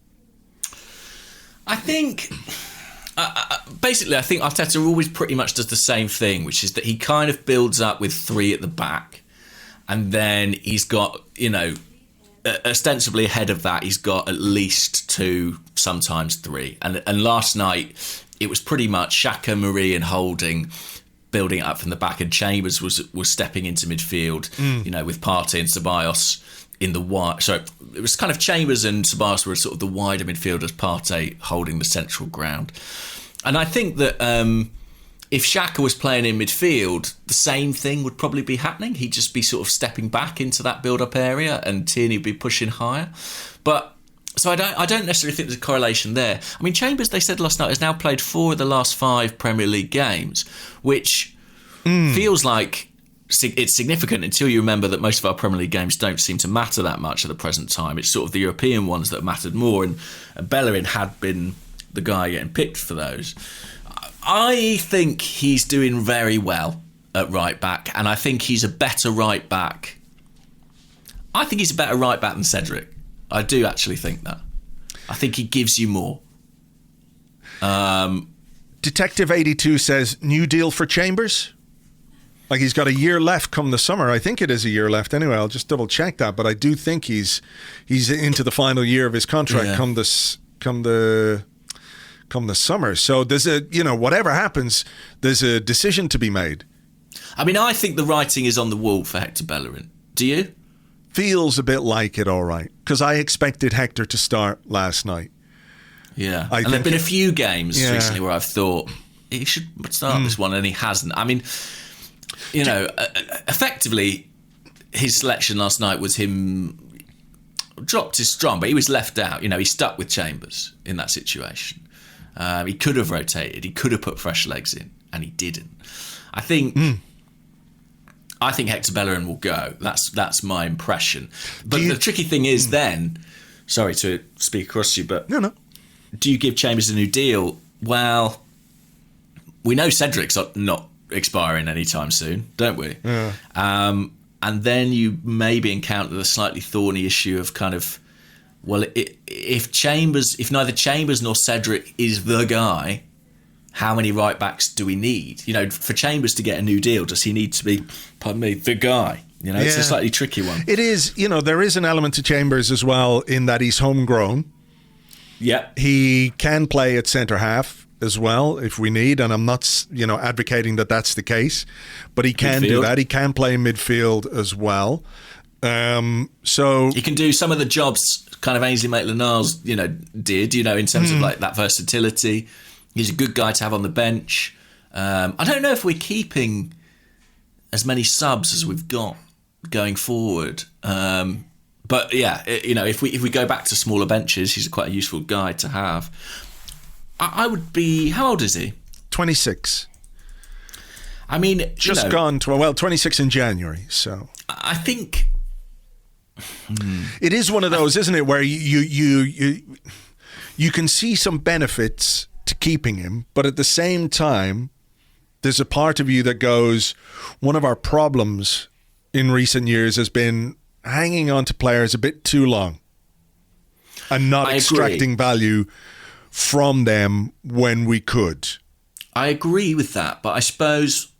I think... basically, I think Arteta always pretty much does the same thing, which is that he kind of builds up with 3 at the back, and then he's got, ostensibly ahead of that, he's got at least 2, sometimes 3. And last night, it was pretty much Xhaka, Marie and Holding building it up from the back, and Chambers was stepping into midfield, with Partey and Ceballos in the wide. So it was kind of Chambers and Ceballos were sort of the wider midfielders, Partey holding the central ground. And I think that if Xhaka was playing in midfield, the same thing would probably be happening. He'd just be sort of stepping back into that build-up area, and Tierney would be pushing higher. But so I don't necessarily think there's a correlation there. I mean, Chambers, they said last night, has now played 4 of the last 5 Premier League games, which feels like it's significant until you remember that most of our Premier League games don't seem to matter that much at the present time. It's sort of the European ones that mattered more, and Bellerin had been the guy getting picked for those. I think he's doing very well at right back, and I think he's a better right back. I think he's a better right back than Cedric. I do actually think that. I think he gives you more. Detective 82 says, new deal for Chambers? Like, he's got a year left come the summer. I think it is a year left anyway. I'll just double check that. But I do think he's into the final year of his contract come the summer. So there's whatever happens, there's a decision to be made. I mean, I think the writing is on the wall for Hector Bellerin. Do you? Feels a bit like it, all right. Because I expected Hector to start last night. Yeah. And there have been a few games recently where I've thought he should start this one, and he hasn't. I mean, effectively, his selection last night was him dropped his strong, but he was left out. He stuck with Chambers in that situation. He could have rotated. He could have put fresh legs in, and he didn't. I think Hector Bellerin will go. That's my impression. But the tricky thing is then, sorry to speak across you, but no. Do you give Chambers a new deal? Well, we know Cedric's not expiring anytime soon, don't we? Yeah. And then you maybe encounter the slightly thorny issue of kind of, well, if neither Chambers nor Cedric is the guy, how many right backs do we need? For Chambers to get a new deal, does he need to be, the guy? It's a slightly tricky one. It is. There is an element to Chambers as well in that he's homegrown. Yeah, he can play at centre half as well if we need, and I'm not advocating that that's the case, but he can do that. He can play midfield as well, so he can do some of the jobs kind of Ainsley Maitland-Niles did in terms of like that versatility. He's a good guy to have on the bench. I don't know if we're keeping as many subs as we've got going forward, but yeah, if we go back to smaller benches, he's quite a useful guy to have. I would be... How old is he? 26. I mean... Just gone... 26 in January, so... I think... It is one of those, isn't it, where you can see some benefits to keeping him, but at the same time, there's a part of you that goes, one of our problems in recent years has been hanging on to players a bit too long and not extracting value from them when we could. I agree with that, but I suppose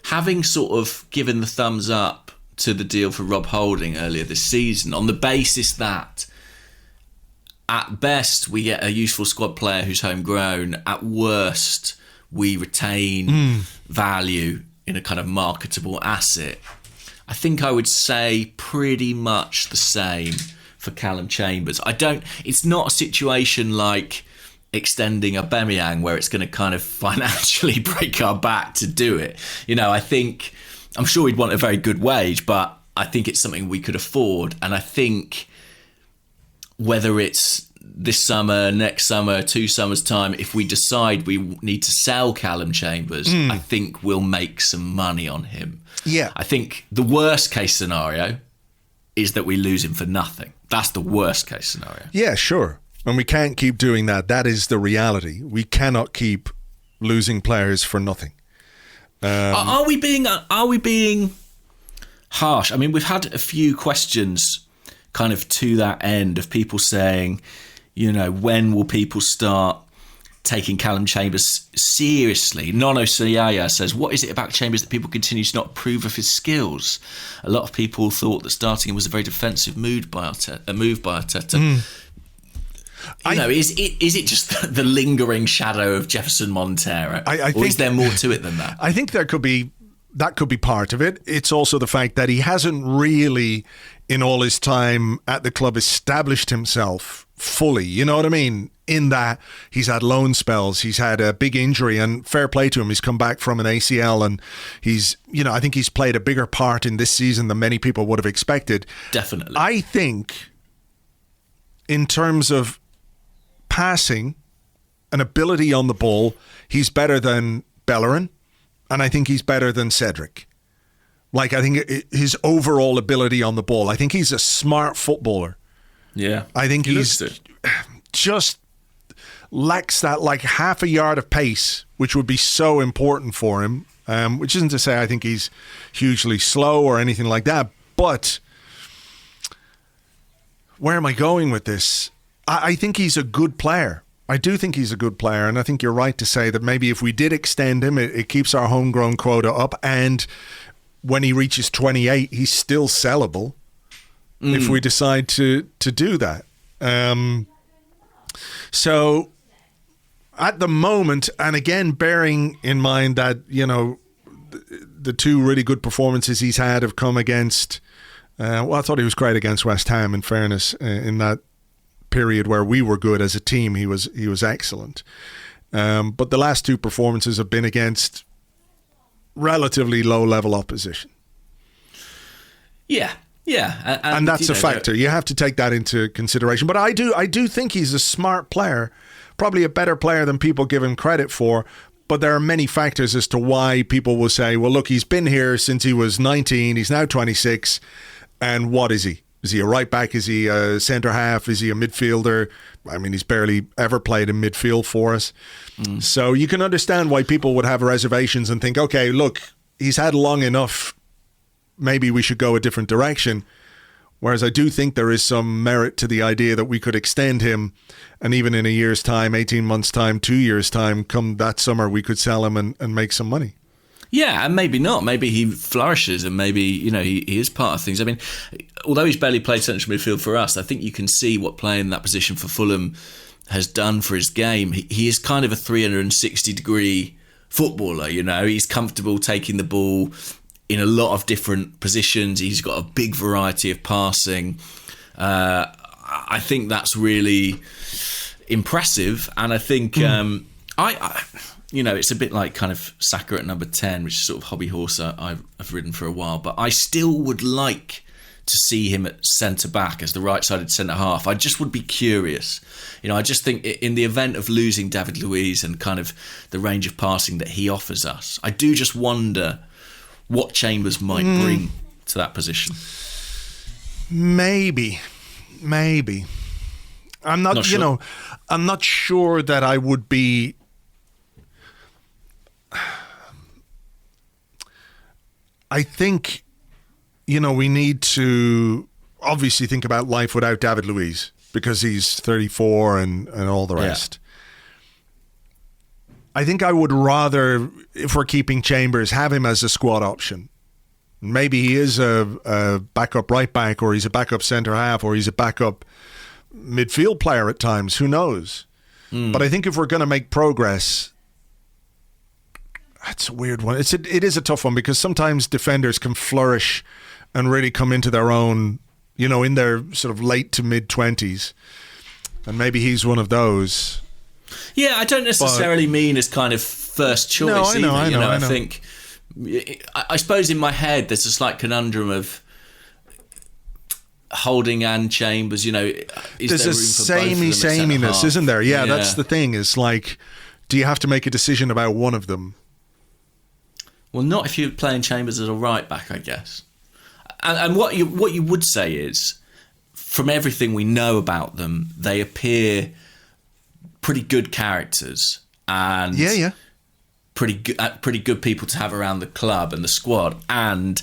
having sort of given the thumbs up to the deal for Rob Holding earlier this season on the basis that at best we get a useful squad player who's homegrown, at worst we retain value in a kind of marketable asset, I think I would say pretty much the same for Calum Chambers. It's not a situation like extending Aubameyang where it's going to kind of financially break our back to do it. I'm sure we'd want a very good wage, but I think it's something we could afford. And I think whether it's this summer, next summer, 2 summers' time, if we decide we need to sell Calum Chambers, I think we'll make some money on him. Yeah. I think the worst case scenario is that we lose him for nothing. That's the worst case scenario. Yeah, sure. And we can't keep doing that. That is the reality. We cannot keep losing players for nothing. Are we being harsh? I mean, we've had a few questions kind of to that end of people saying, when will people start taking Calum Chambers seriously? Nono Sayaya says, what is it about Chambers that people continue to not approve of his skills? A lot of people thought that starting him was a very defensive move by Arteta. Is it just the lingering shadow of Jefferson Montero? Or is there more to it than that? I think that could be part of it. It's also the fact that he hasn't really, in all his time at the club, established himself fully. You know what I mean? In that he's had loan spells, he's had a big injury, and fair play to him. He's come back from an ACL, and I think he's played a bigger part in this season than many people would have expected. Definitely. I think in terms of passing and ability on the ball, he's better than Bellerin, and I think he's better than Cedric. I think his overall ability on the ball, I think he's a smart footballer. Yeah. I think he's just lacks that half a yard of pace, which would be so important for him, which isn't to say I think he's hugely slow or anything like that, but where am I going with this? I think he's a good player. I do think he's a good player, and I think you're right to say that maybe if we did extend him, it keeps our homegrown quota up, and when he reaches 28, he's still sellable if we decide to do that. So at the moment, and again, bearing in mind that, the 2 really good performances he's had have come against, I thought he was great against West Ham, in fairness, in that period where we were good as a team. He was excellent. But the last two performances have been against relatively low-level opposition. Yeah. And that's a factor. You have to take that into consideration. But I do think he's a smart player, probably a better player than people give him credit for. But there are many factors as to why people will say, well, look, he's been here since he was 19. He's now 26. And what is he? Is he a right back? Is he a centre half? Is he a midfielder? I mean, he's barely ever played in midfield for us. So you can understand why people would have reservations and think, okay, look, he's had long enough. Maybe we should go a different direction. Whereas I do think there is some merit to the idea that we could extend him, and even in a year's time, 18 months' time, 2 years' time, come that summer, we could sell him and make some money. Yeah, and maybe not. Maybe he flourishes and maybe, he is part of things. I mean, although he's barely played central midfield for us, I think you can see what playing that position for Fulham has done for his game. He is kind of a 360-degree footballer, He's comfortable taking the ball in a lot of different positions. He's got a big variety of passing. I think that's really impressive. And I think it's a bit like kind of Saka at number 10, which is sort of hobby horse I've ridden for a while. But I still would like to see him at centre-back as the right-sided centre-half. I just would be curious. I just think in the event of losing David Luiz and kind of the range of passing that he offers us, I do just wonder what Chambers might bring to that position. Maybe. I'm not sure. I'm not sure that I would be... I think, we need to obviously think about life without David Luiz because he's 34 and all the rest. Yeah. I think I would rather, if we're keeping Chambers, have him as a squad option. Maybe he is a backup right back, or he's a backup centre half, or he's a backup midfield player at times. Who knows? But I think if we're going to make progress... That's a weird one. It is a tough one because sometimes defenders can flourish and really come into their own, in their sort of late to mid-20s. And maybe he's one of those. Yeah, I don't necessarily mean as kind of first choice. No, I know. I think, I suppose in my head there's a slight conundrum of Holding and Chambers, There's a sameness, isn't there? Yeah, that's the thing. Is like, do you have to make a decision about one of them? Well, not if you're playing Chambers as a right back, I guess. And what you would say is, from everything we know about them, they appear pretty good characters and pretty good people to have around the club and the squad. And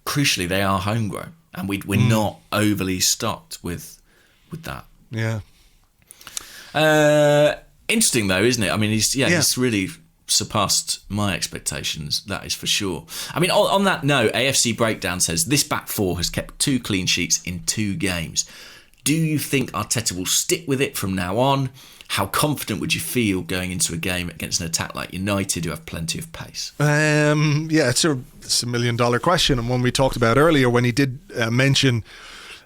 crucially, they are homegrown, and we're not overly stocked with that. Yeah. Interesting though, isn't it? I mean, he's really surpassed my expectations, that is for sure. I mean, on that note, AFC Breakdown says this back four has kept 2 clean sheets in 2 games. Do you think Arteta will stick with it from now on? How confident would you feel going into a game against an attack like United, who have plenty of pace? It's a $1 million question, and one we talked about earlier when he did mention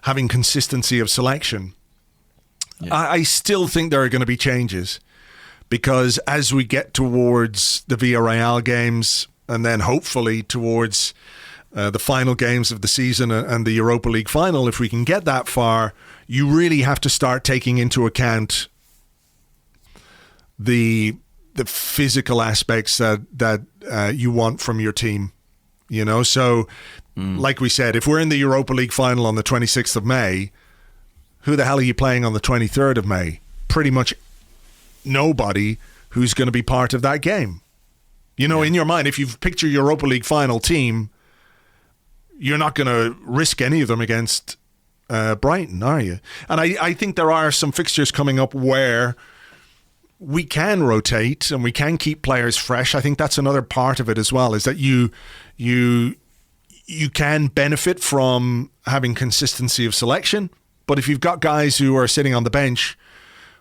having consistency of selection. Yeah. I still think there are going to be changes. Because as we get towards the Villarreal games and then hopefully towards the final games of the season and the Europa League final, if we can get that far, you really have to start taking into account the physical aspects that you want from your team. So like we said, if we're in the Europa League final on the 26th of May, who the hell are you playing on the 23rd of May? Pretty much nobody who's going to be part of that game. In your mind, if you've picked your Europa League final team, you're not going to risk any of them against Brighton, are you? And I think there are some fixtures coming up where we can rotate and we can keep players fresh. I think that's another part of it as well, is that you can benefit from having consistency of selection. But if you've got guys who are sitting on the bench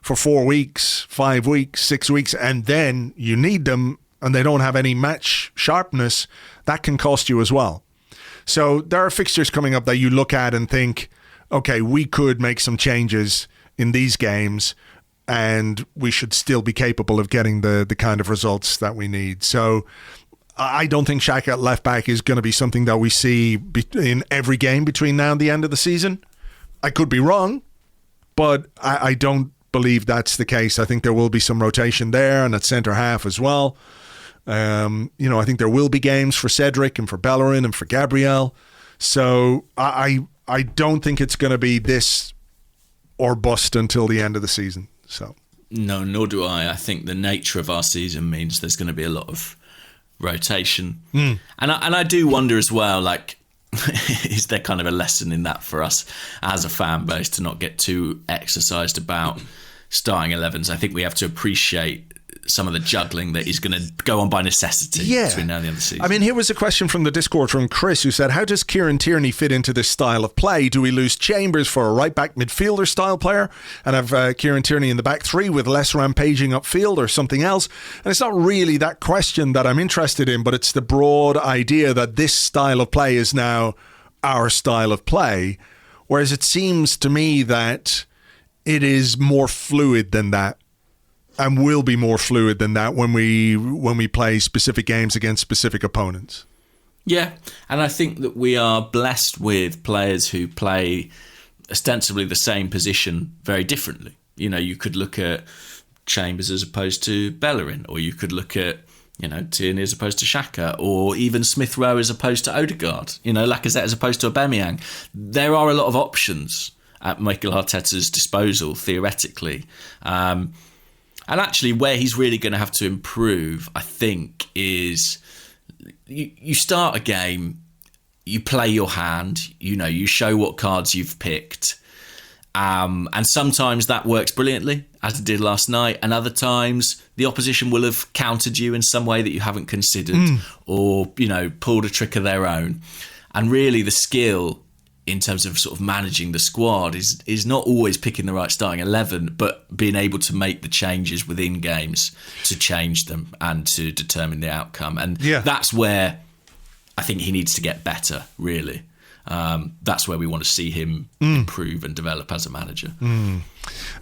for 4 weeks, 5 weeks, 6 weeks, and then you need them and they don't have any match sharpness, that can cost you as well. So there are fixtures coming up that you look at and think, okay, we could make some changes in these games and we should still be capable of getting the kind of results that we need. So I don't think Xhaka at left back is going to be something that we see in every game between now and the end of the season. I could be wrong, but I don't believe that's the case. I think there will be some rotation there and at centre half as well. I think there will be games for Cedric and for Bellerin and for Gabriel. So I don't think it's going to be this or bust until the end of the season. So no, nor do I. I think the nature of our season means there's going to be a lot of rotation. And I do wonder as well, like, is there kind of a lesson in that for us as a fan base to not get too exercised about starting 11s? I think we have to appreciate some of the juggling that is going to go on by necessity between now and the end of the season. I mean, here was a question from the Discord from Chris, who said, how does Kieran Tierney fit into this style of play? Do we lose Chambers for a right-back midfielder style player and have Kieran Tierney in the back three with less rampaging upfield or something else? And it's not really that question that I'm interested in, but it's the broad idea that this style of play is now our style of play, whereas it seems to me that it is more fluid than that. And will be more fluid than that when we play specific games against specific opponents. Yeah, and I think that we are blessed with players who play ostensibly the same position very differently. You know, you could look at Chambers as opposed to Bellerin, or you could look at, Tierney as opposed to Xhaka, or even Smith Rowe as opposed to Odegaard, Lacazette as opposed to Aubameyang. There are a lot of options at Mikel Arteta's disposal, theoretically. And actually, where he's really going to have to improve, I think, is you start a game, you play your hand, you show what cards you've picked. And sometimes that works brilliantly, as it did last night. And other times, the opposition will have countered you in some way that you haven't considered or, pulled a trick of their own. And really, the skill in terms of sort of managing the squad is not always picking the right starting 11, but being able to make the changes within games to change them and to determine the outcome. And that's where I think he needs to get better, really. That's where we want to see him improve and develop as a manager.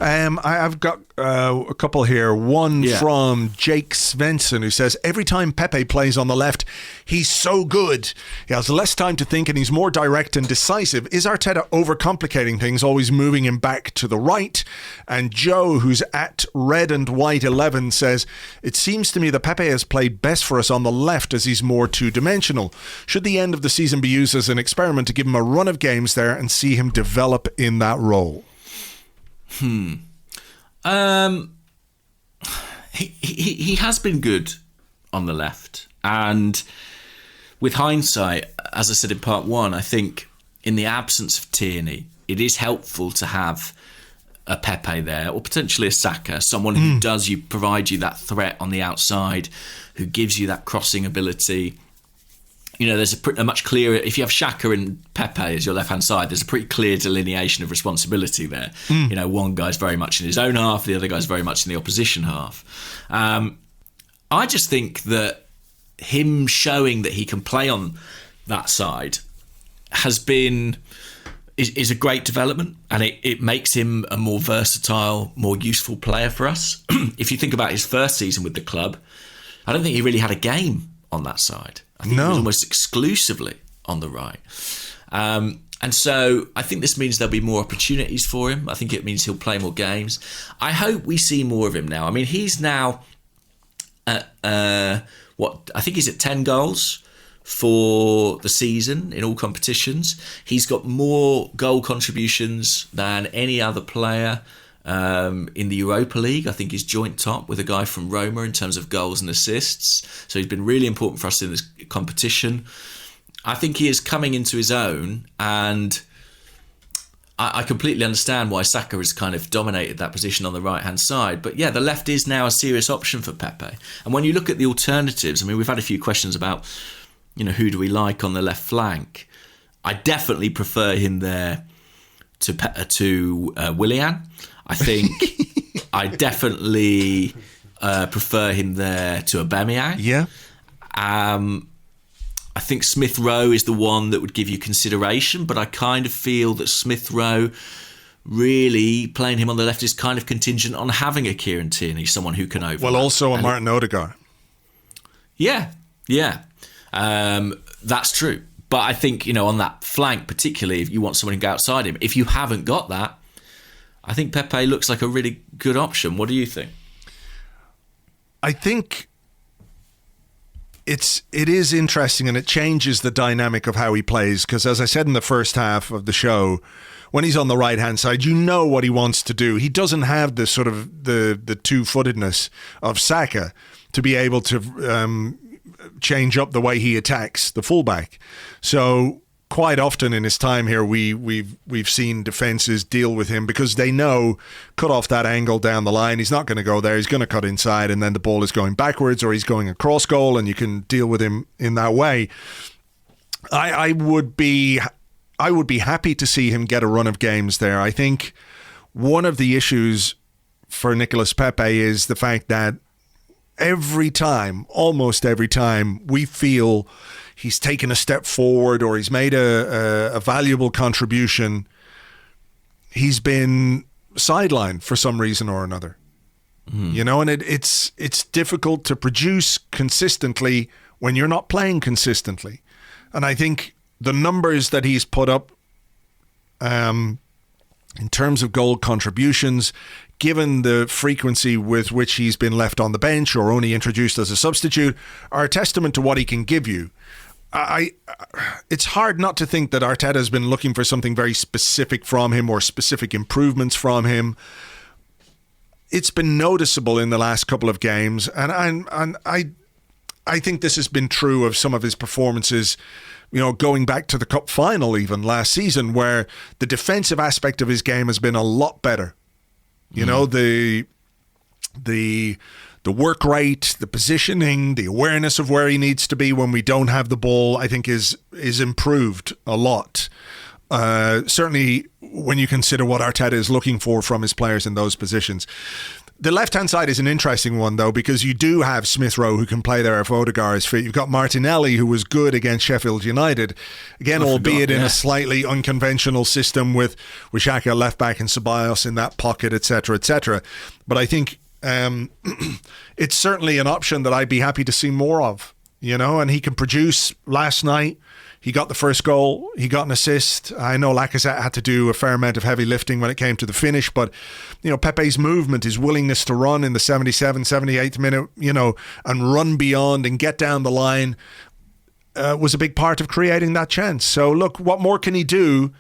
I've got a couple here. One from Jake Svensson, who says, every time Pepe plays on the left, he's so good. He has less time to think and he's more direct and decisive. Is Arteta overcomplicating things, always moving him back to the right? And Joe, who's at Red and White 11, says, it seems to me that Pepe has played best for us on the left as he's more two-dimensional. Should the end of the season be used as an experiment to give him a run of games there and see him develop in that role? He has been good on the left, and with hindsight, as I said in part one, I think in the absence of Tierney, it is helpful to have a Pepe there, or potentially a Saka, someone who does provide you that threat on the outside, who gives you that crossing ability. There's a much clearer, if you have Xhaka and Pepe as your left-hand side, there's a pretty clear delineation of responsibility there. One guy's very much in his own half, the other guy's very much in the opposition half. I just think that him showing that he can play on that side is a great development, and it makes him a more versatile, more useful player for us. If you think about his first season with the club, I don't think he really had a game on that side. I think he was almost exclusively on the right. And so I think this means there'll be more opportunities for him. I think it means he'll play more games. I hope we see more of him now. I mean, he's now at, I think he's at 10 goals for the season in all competitions. He's got more goal contributions than any other player in the Europa League. I think he's joint top with a guy from Roma in terms of goals and assists. So he's been really important for us in this competition. I think he is coming into his own, and I completely understand why Saka has kind of dominated that position on the right-hand side. But yeah, the left is now a serious option for Pepe. And when you look at the alternatives, I mean, we've had a few questions about, who do we like on the left flank? I definitely prefer him there to Willian. I think I definitely prefer him there to Aubameyang. Yeah. I think Smith Rowe is the one that would give you consideration, but I kind of feel that Smith Rowe really playing him on the left is kind of contingent on having a Kieran Tierney, someone who can overlap. Well, also a Martin Odegaard. Yeah. That's true. But I think, on that flank, particularly if you want someone to go outside him, if you haven't got that, I think Pepe looks like a really good option. What do you think? I think it is interesting, and it changes the dynamic of how he plays, because as I said in the first half of the show, when he's on the right-hand side, you know what he wants to do. He doesn't have the sort of the two-footedness of Saka to be able to change up the way he attacks the fullback. So quite often in his time here, we've seen defences deal with him because they know, cut off that angle down the line, he's not going to go there, he's going to cut inside, and then the ball is going backwards or he's going across goal, and you can deal with him in that way. I would be happy to see him get a run of games there. I think one of the issues for Nicolas Pepe is the fact that almost every time, we feel he's taken a step forward or he's made a valuable contribution, he's been sidelined for some reason or another. And it's difficult to produce consistently when you're not playing consistently. And I think the numbers that he's put up in terms of goal contributions, given the frequency with which he's been left on the bench or only introduced as a substitute, are a testament to what he can give you. It's hard not to think that Arteta has been looking for something very specific from him or specific improvements from him. It's been noticeable in the last couple of games, and I think this has been true of some of his performances, going back to the cup final even last season, where the defensive aspect of his game has been a lot better. The work rate, the positioning, the awareness of where he needs to be when we don't have the ball, I think is improved a lot. Certainly when you consider what Arteta is looking for from his players in those positions. The left-hand side is an interesting one, though, because you do have Smith Rowe who can play there if Odegaard is fit. You've got Martinelli, who was good against Sheffield United. Again, albeit in a slightly unconventional system with Xhaka left-back and Ceballos in that pocket, etc., etc. But I think it's certainly an option that I'd be happy to see more of, and he can produce. Last night, he got the first goal. He got an assist. I know Lacazette had to do a fair amount of heavy lifting when it came to the finish, but Pepe's movement, his willingness to run in the 77th, 78th minute, and run beyond and get down the line was a big part of creating that chance. So look, what more can he do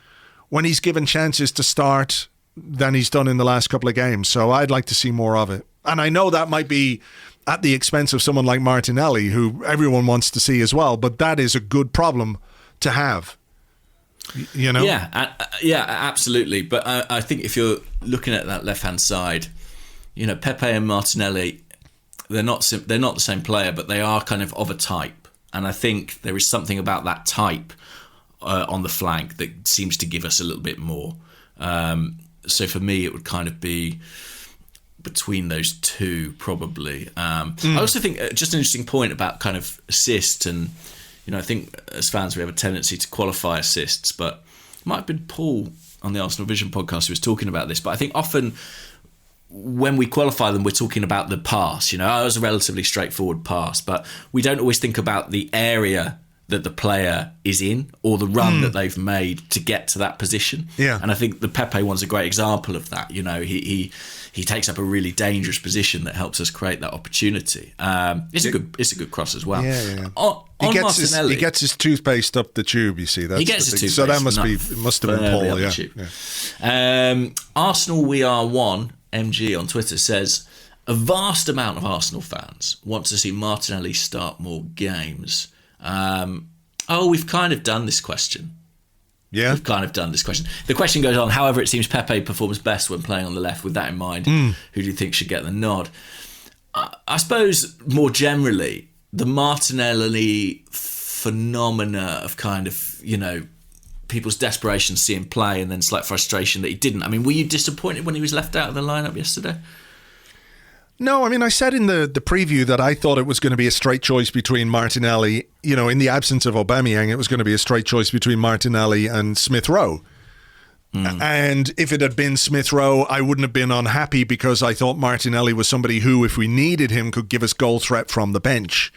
when he's given chances to start than he's done in the last couple of games? So I'd like to see more of it. And I know that might be at the expense of someone like Martinelli, who everyone wants to see as well, but that is a good problem to have, Yeah, absolutely. But I think if you're looking at that left-hand side, Pepe and Martinelli, they're not the same player, but they are kind of a type. And I think there is something about that type on the flank that seems to give us a little bit more. So for me, it would kind of be between those two, probably. I also think just an interesting point about kind of assists, and I think as fans we have a tendency to qualify assists, but it might have been Paul on the Arsenal Vision podcast who was talking about this, but I think often when we qualify them, we're talking about the pass. It was a relatively straightforward pass, but we don't always think about the area that the player is in or the run that they've made to get to that position. Yeah. And I think the Pepe one's a great example of that. He takes up a really dangerous position that helps us create that opportunity. It's a good cross as well. Yeah. He gets his toothpaste up the tube, you see. He gets his toothpaste. So that must have been Paul, yeah. Arsenal We Are One, MG on Twitter, says, a vast amount of Arsenal fans want to see Martinelli start more games. We've kind of done this question. Yeah. We've kind of done this question. The question goes on, however, it seems Pepe performs best when playing on the left. With that in mind, who do you think should get the nod? I suppose more generally, the Martinelli phenomena of kind of, people's desperation to see him play and then slight frustration that he didn't. I mean, were you disappointed when he was left out of the lineup yesterday? No, I mean, I said in the preview that I thought it was going to be a straight choice between Martinelli, in the absence of Aubameyang, it was going to be a straight choice between Martinelli and Smith Rowe. And if it had been Smith Rowe, I wouldn't have been unhappy because I thought Martinelli was somebody who, if we needed him, could give us goal threat from the bench.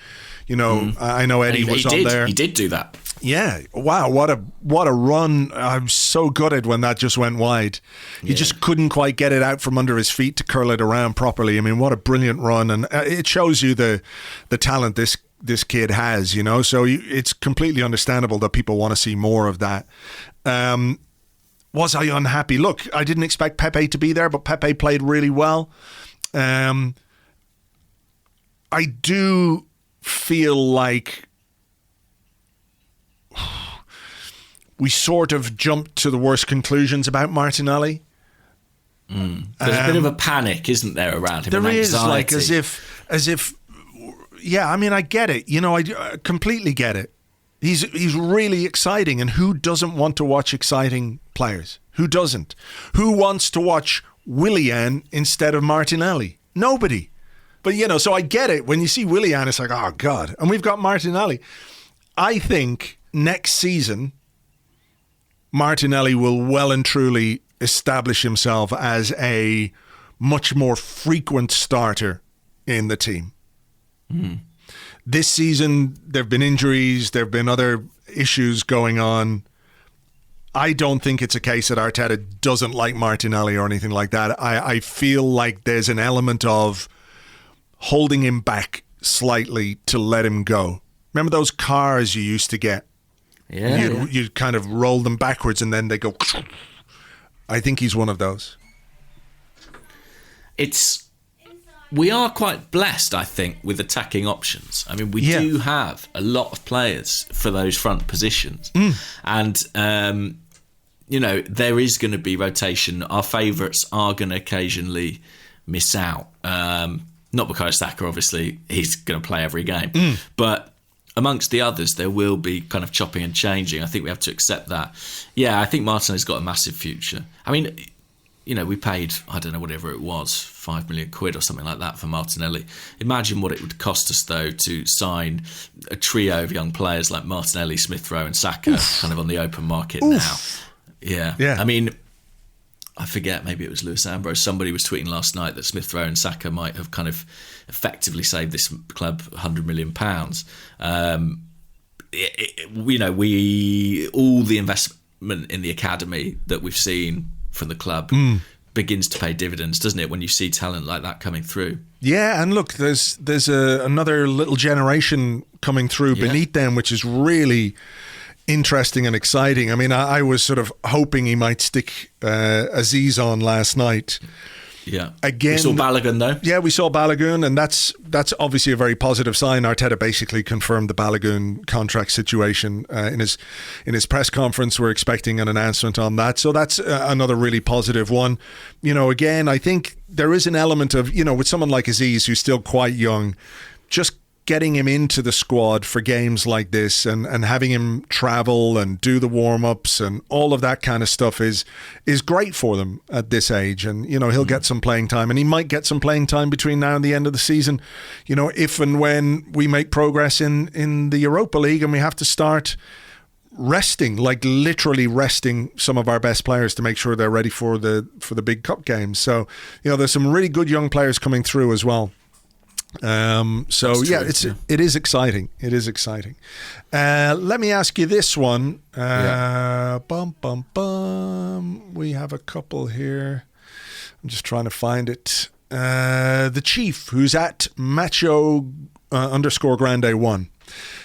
I know Eddie was on there. He did do that. Yeah. Wow. What a run. I'm so gutted when that just went wide. He just couldn't quite get it out from under his feet to curl it around properly. I mean, what a brilliant run. And it shows you the talent this kid has, so it's completely understandable that people want to see more of that. Was I unhappy? Look, I didn't expect Pepe to be there, but Pepe played really well. I do feel like we sort of jumped to the worst conclusions about Martinelli. There's a bit of a panic, isn't there, around him? There is, anxiety. like as if. Yeah, I mean, I get it. I completely get it. He's really exciting, and who doesn't want to watch exciting players? Who doesn't? Who wants to watch Willian instead of Martinelli? Nobody. But, so I get it. When you see Willian, it's like, oh, God. And we've got Martinelli. I think next season, Martinelli will well and truly establish himself as a much more frequent starter in the team. This season, there have been injuries, there have been other issues going on. I don't think it's a case that Arteta doesn't like Martinelli or anything like that. I feel like there's an element of holding him back slightly to let him go. Remember those cars you used to get? Yeah. You'd kind of roll them backwards and then they go... I think he's one of those. We are quite blessed, I think, with attacking options. I mean, we do have a lot of players for those front positions. And, there is going to be rotation. Our favourites are going to occasionally miss out. Not Bukayo Saka, obviously. He's going to play every game. But amongst the others, there will be kind of chopping and changing. I think we have to accept that. Yeah, I think Martinelli's got a massive future. I mean... we paid, I don't know, whatever it was, £5 million or something like that for Martinelli. Imagine what it would cost us, though, to sign a trio of young players like Martinelli, Smith Rowe and Saka kind of on the open market now. Yeah. I mean, I forget, maybe it was Lewis Ambrose. Somebody was tweeting last night that Smith Rowe and Saka might have kind of effectively saved this club £100 million. All the investment in the academy that we've seen from the club begins to pay dividends, doesn't it, when you see talent like that coming through? Yeah, and look, there's another little generation coming through beneath them, which is really interesting and exciting. I mean, I was sort of hoping he might stick Aziz on last night. Yeah. Again, we saw Balogun, though. Yeah, we saw Balogun, and that's obviously a very positive sign. Arteta basically confirmed the Balogun contract situation in his press conference. We're expecting an announcement on that, so that's another really positive one. Again, I think there is an element of, with someone like Aziz, who's still quite young, just getting him into the squad for games like this and having him travel and do the warm-ups and all of that kind of stuff is great for them at this age. And, he'll get some playing time, and he might get some playing time between now and the end of the season, if and when we make progress in the Europa League and we have to start resting, like literally resting some of our best players to make sure they're ready for the big cup games. So, there's some really good young players coming through as well. It is exciting. It is exciting. Let me ask you this one. We have a couple here. I'm just trying to find it. The Chief, who's at Macho _Grande 1,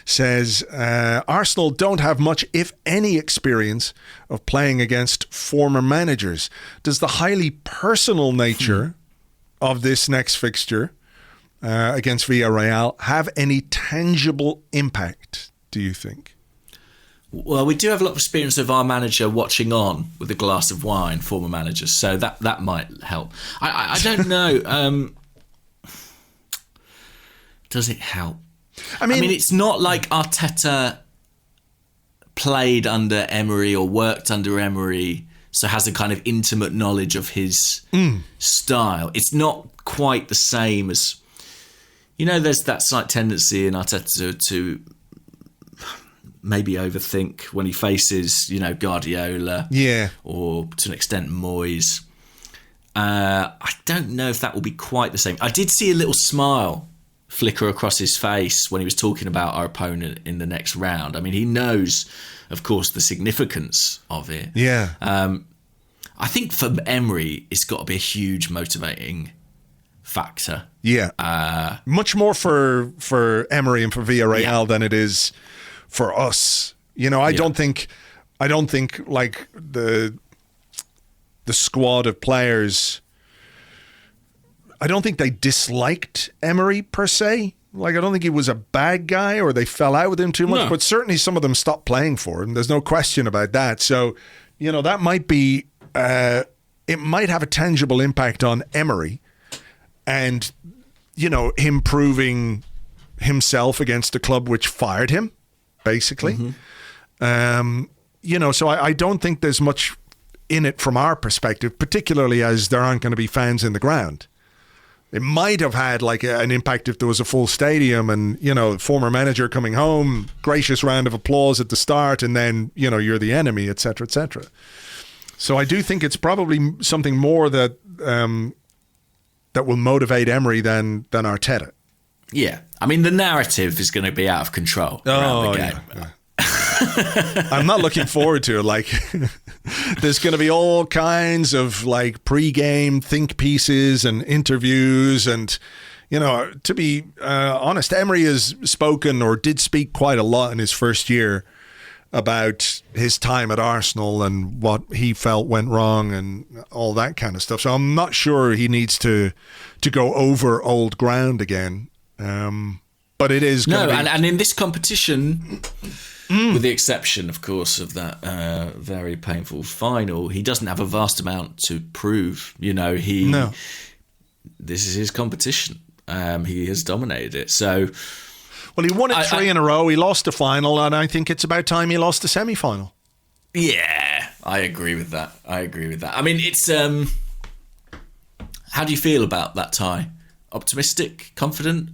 says Arsenal don't have much, if any, experience of playing against former managers. Does the highly personal nature of this next fixture against Villarreal have any tangible impact, do you think? Well, we do have a lot of experience of our manager watching on with a glass of wine, former managers, so that might help. I don't know. Does it help? I mean, it's not like Arteta played under Emery or worked under Emery, so has a kind of intimate knowledge of his style. It's not quite the same as... there's that slight tendency in Arteta to maybe overthink when he faces, Guardiola, or to an extent Moyes. I don't know if that will be quite the same. I did see a little smile flicker across his face when he was talking about our opponent in the next round. I mean, he knows, of course, the significance of it. Yeah. I think for Emery, it's got to be a huge motivating factor. Yeah. Much more for Emery and for Villarreal than it is for us. I don't think like the squad of players, I don't think they disliked Emery per se. Like, I don't think he was a bad guy or they fell out with him too much, but certainly some of them stopped playing for him. There's no question about that. So, that might be, it might have a tangible impact on Emery and, him proving himself against a club which fired him, basically. So I don't think there's much in it from our perspective, particularly as there aren't going to be fans in the ground. It might have had like an impact if there was a full stadium and, former manager coming home, gracious round of applause at the start, and then, you're the enemy, et cetera, et cetera. So I do think it's probably something more that that will motivate Emery than Arteta. Yeah. I mean, the narrative is going to be out of control around the game. Yeah. I'm not looking forward to it. Like, there's going to be all kinds of like pre-game think pieces and interviews, and to be honest, Emery has spoken or did speak quite a lot in his first year about his time at Arsenal and what he felt went wrong and all that kind of stuff. So I'm not sure he needs to go over old ground again. But it is and in this competition. With the exception, of course, of that very painful final, he doesn't have a vast amount to prove. This is his competition. He has dominated it. So, well, he won it 3 in a row. He lost the final, and I think it's about time he lost the semi-final. Yeah, I agree with that. I mean, it's how do you feel about that tie? Optimistic, confident?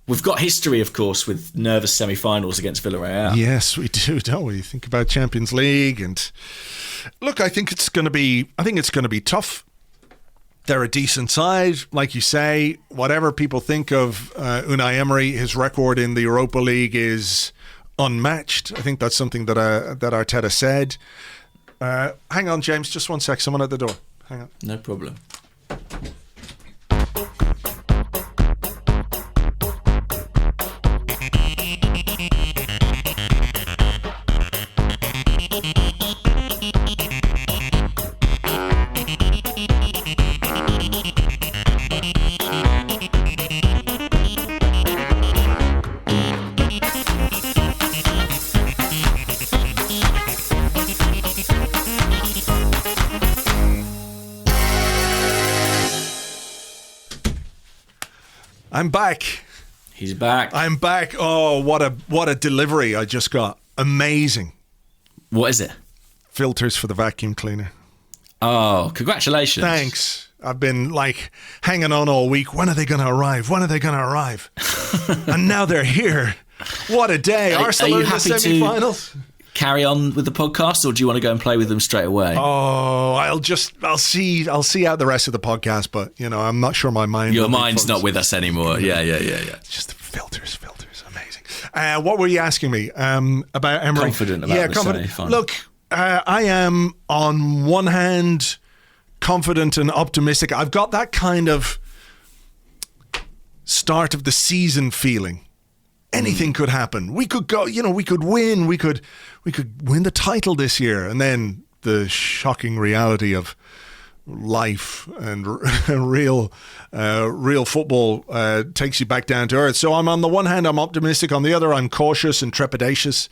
We've got history, of course, with nervous semi-finals against Villarreal. Yes, we do, don't we? Think about Champions League, and look, I think it's going to be tough. They're a decent side, like you say. Whatever people think of Unai Emery, his record in the Europa League is unmatched. I think that's something that Arteta said. Hang on, James, just one sec. Someone at the door. Hang on. No problem. I'm back. He's back. I'm back. Oh, what a delivery I just got. Amazing. What is it? Filters for the vacuum cleaner. Oh, congratulations. Thanks. I've been like hanging on all week. When are they going to arrive? And now they're here. What a day. Arsenal in the semi-finals. Carry on with the podcast, or do you want to go and play with them straight away? Oh, I'll see out the rest of the podcast, but I'm not sure my mind. Your mind's not with us anymore. Yeah. It's just filters, amazing. What were you asking me about Emery? Confident about the semi-final. Look, I am on one hand confident and optimistic. I've got that kind of start of the season feeling. Anything could happen. We could go, we could win. We could win the title this year. And then the shocking reality of life and real football takes you back down to earth. So on the one hand, I'm optimistic. On the other, I'm cautious and trepidatious.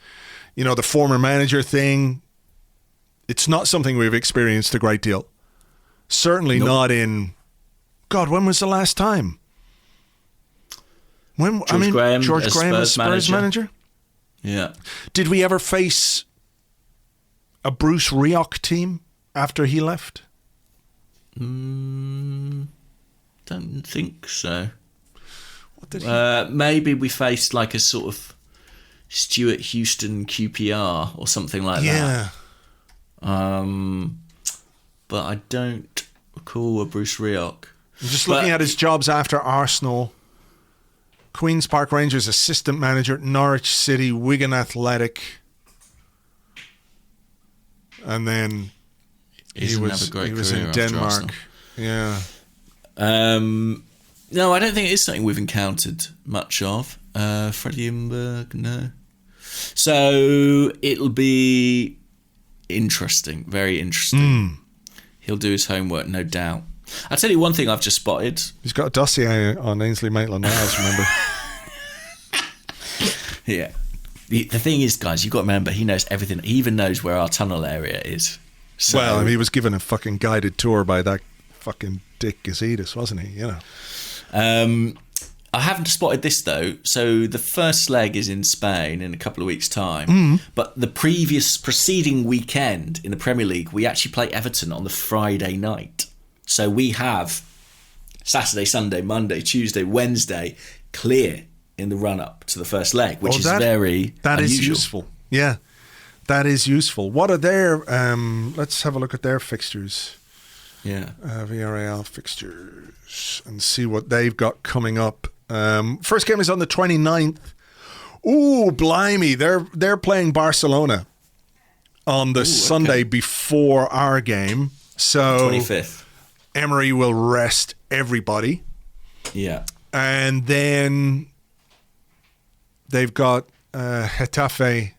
The former manager thing, it's not something we've experienced a great deal. Certainly not in, God, when was the last time? George Graham as Spurs manager? Yeah. Did we ever face a Bruce Rioch team after he left? Don't think so. What did he? Maybe we faced like a sort of Stuart Houston QPR or something like that. But I don't recall a Bruce Rioch. I'm just looking at his jobs after Arsenal. Queen's Park Rangers assistant manager, Norwich City, Wigan Athletic. And then he was in Denmark. Yeah. No, I don't think it is something we've encountered much of. Freddie Imberg, no. So it'll be interesting, very interesting. He'll do his homework, no doubt. I'll tell you one thing I've just spotted. He's got a dossier on Ainsley Maitland-Niles, remember? Yeah. The thing is, guys, you've got to remember, he knows everything. He even knows where our tunnel area is. So, well, he was given a fucking guided tour by that fucking Dick Gazidis, wasn't he? You know. I haven't spotted this, though. So the first leg is in Spain in a couple of weeks' time. But the preceding weekend in the Premier League, we actually play Everton on the Friday night. So we have Saturday, Sunday, Monday, Tuesday, Wednesday clear in the run-up to the first leg, which is very That unusual. is useful. Yeah, that is useful. What are their... let's have a look at their fixtures. Yeah. Villarreal fixtures and see what they've got coming up. First game is on the 29th. Ooh, blimey. They're playing Barcelona on the Sunday before our game. So 25th. Emery will rest everybody. Yeah. And then they've got Getafe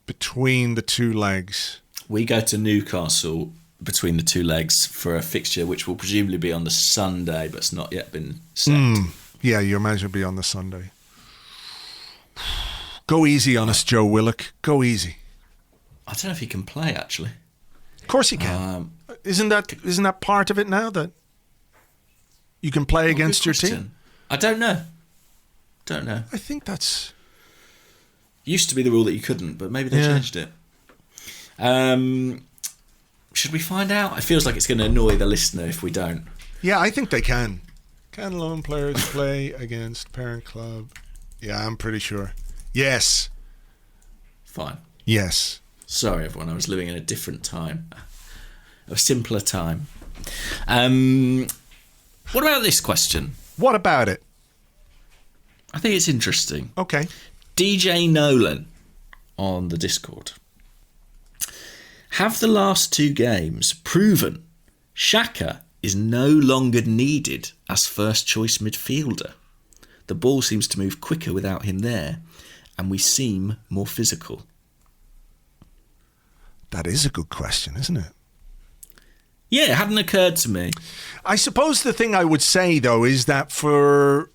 between the two legs. We go to Newcastle between the two legs for a fixture which will presumably be on the Sunday, but it's not yet been set. Yeah, you imagine it'll be on the Sunday. Go easy on us, Joe Willock. Go easy. I don't know if he can play, actually. Of course he can. Isn't that part of it now, that you can play against your team? I don't know. I think that's... Used to be the rule that you couldn't, but maybe they changed it. Should we find out? It feels like it's going to annoy the listener if we don't. Yeah, I think they can. Can lone players play against parent club? Yeah, I'm pretty sure. Yes. Fine. Yes. Sorry, everyone. I was living in a different time. A simpler time. What about this question? What about it? I think it's interesting. Okay. DJ Nolan on the Discord. Have the last two games proven Xhaka is no longer needed as first choice midfielder? The ball seems to move quicker without him there, and we seem more physical. That is a good question, isn't it? Yeah, it hadn't occurred to me. I suppose the thing I would say, though, is that for...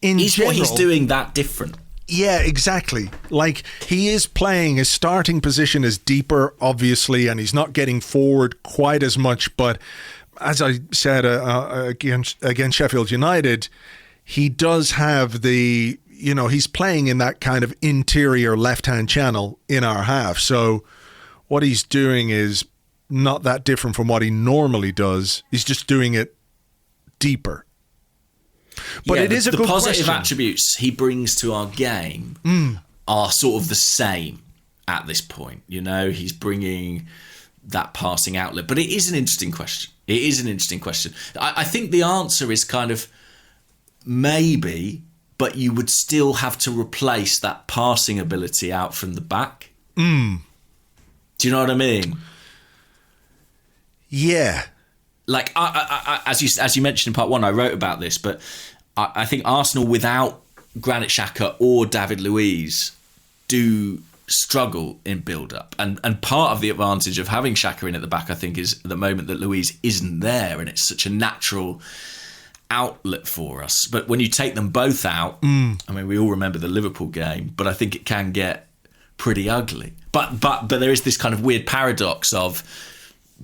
What he's doing that different. Yeah, exactly. Like, he is playing, his starting position is deeper, obviously, and he's not getting forward quite as much. But as I said against Sheffield United, he does have the, he's playing in that kind of interior left-hand channel in our half. So what he's doing is not that different from what he normally does. He's just doing it deeper. But it is a good question. The positive attributes he brings to our game are sort of the same at this point. He's bringing that passing outlet. But it is an interesting question. I think the answer is kind of maybe, but you would still have to replace that passing ability out from the back. Do you know what I mean? Yeah. Like, as you mentioned in part one, I wrote about this, but I think Arsenal without Granit Xhaka or David Luiz do struggle in build-up. And part of the advantage of having Xhaka in at the back, I think, is the moment that Luiz isn't there, and it's such a natural outlet for us. But when you take them both out, I mean, we all remember the Liverpool game, but I think it can get pretty ugly. But there is this kind of weird paradox of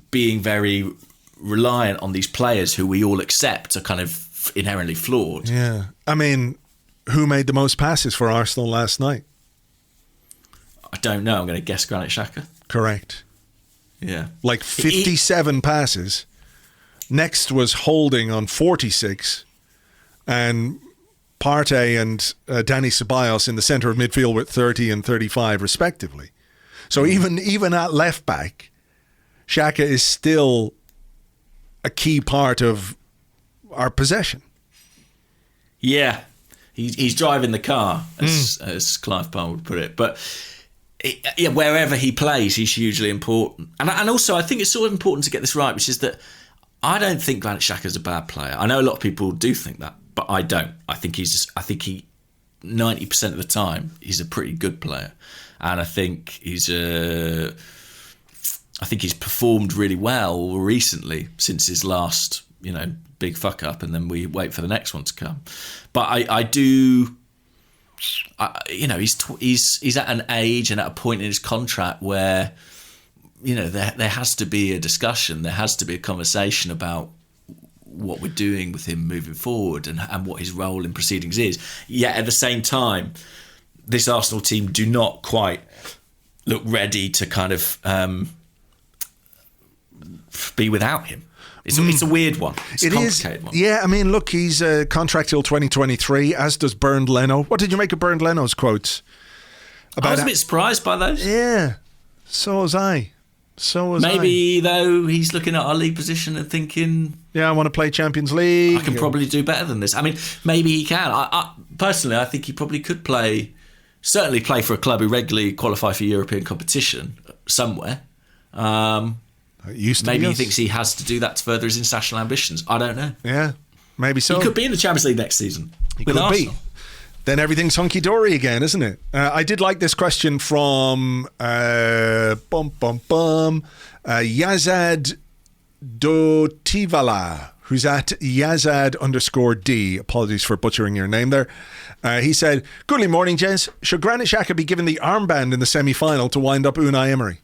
being very reliant on these players who we all accept are kind of inherently flawed. Yeah. I mean, who made the most passes for Arsenal last night? I don't know. I'm going to guess Granit Xhaka. Correct. Yeah. Like 57 passes. Next was Holding on 46. And Partey and Dani Ceballos in the centre of midfield with 30 and 35 respectively. So even at left back, Xhaka is still a key part of our possession. Yeah, he's driving the car, as Clive Palmer would put it. But wherever he plays, he's hugely important. And also, I think it's sort of important to get this right, which is that I don't think Granit Xhaka is a bad player. I know a lot of people do think that, but I don't. I think he 90% of the time he's a pretty good player, and I think he's performed really well recently since his last, big fuck up, and then we wait for the next one to come. But he's at an age and at a point in his contract where, there has to be a discussion, there has to be a conversation about what we're doing with him moving forward and what his role in proceedings is. Yet at the same time, this Arsenal team do not quite look ready to kind of be without him. It's a weird one. It's a complicated one. Yeah, I mean, look, he's a contract till 2023, as does Bernd Leno. What did you make of Bernd Leno's quotes? I was a bit surprised by those. Yeah, so was I. Maybe, though, he's looking at our league position and thinking, yeah, I want to play Champions League. I can probably do better than this. I mean, maybe he can. I personally, I think he probably could certainly play for a club who regularly qualify for European competition somewhere. Maybe he thinks he has to do that to further his international ambitions. I don't know. Yeah, maybe so. He could be in the Champions League next season. He could be. Then everything's hunky-dory again, isn't it? I did like this question from Yazad Dotivala, who's at Yazad_D. Apologies for butchering your name there. He said, "Good morning, gents. Should Granit Xhaka be given the armband in the semi-final to wind up Unai Emery?"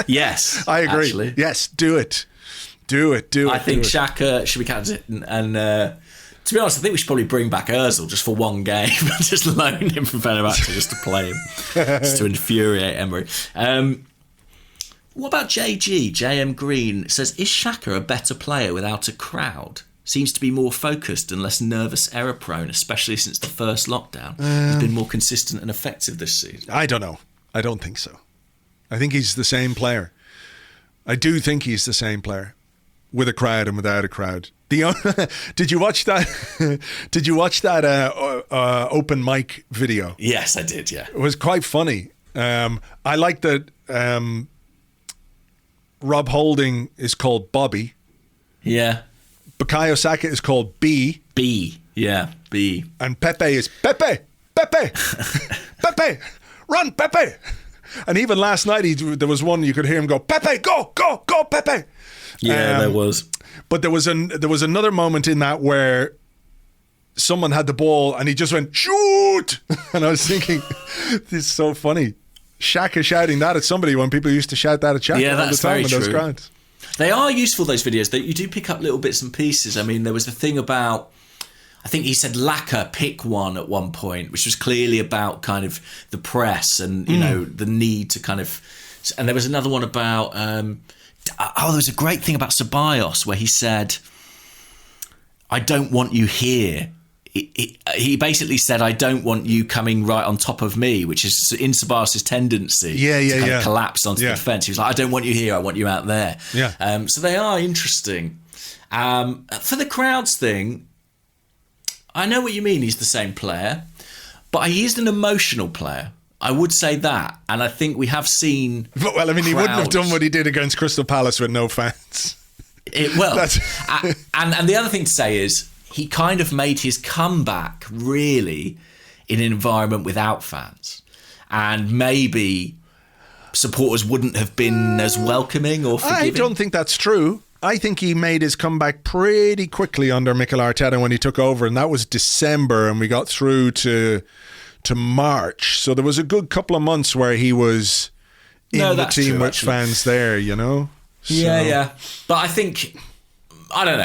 Yes, I agree. Actually. Yes, do it. I think Xhaka should be captain, and to be honest, I think we should probably bring back Ozil just for one game, just loan him from Fenerbahce just to play him, just to infuriate Emery. What about JM Green? It says, is Xhaka a better player without a crowd? Seems to be more focused and less nervous, error prone, especially since the first lockdown. He's been more consistent and effective this season. I don't know. I don't think so. I think he's the same player. I do think he's the same player, with a crowd and without a crowd. Did you watch that? Did you watch that open mic video? Yes, I did. Yeah, it was quite funny. I like that. Rob Holding is called Bobby. Yeah. Bukayo Saka is called B. Yeah, B. And Pepe is Pepe. Pepe, run, Pepe. And even last night, there was one you could hear him go, Pepe, go, Pepe. Yeah, there was. But there was another moment in that where someone had the ball and he just went, shoot! And I was thinking, this is so funny. Xhaka shouting that at somebody when people used to shout that at Xhaka all the time in those crowds. They are useful, those videos. You do pick up little bits and pieces. I mean, there was the thing about, I think he said Laka pick one at one point, which was clearly about kind of the press and, the need to kind of... And there was another one about... there was a great thing about Ceballos where he said, I don't want you here. He basically said, I don't want you coming right on top of me, which is in Ceballos' tendency to kind of collapse onto the defence. He was like, I don't want you here, I want you out there. Yeah. So they are interesting. For the crowds thing, I know what you mean, he's the same player, but he's an emotional player. I would say that, and I think we have seen. Well, I mean, he wouldn't have done what he did against Crystal Palace with no fans. And the other thing to say is he kind of made his comeback really in an environment without fans, and maybe supporters wouldn't have been as welcoming or forgiving. I don't think that's true. I think he made his comeback pretty quickly under Mikel Arteta when he took over, and that was December, and we got through to March. So there was a good couple of months where he was in the team with fans there, So. Yeah. But I think, I don't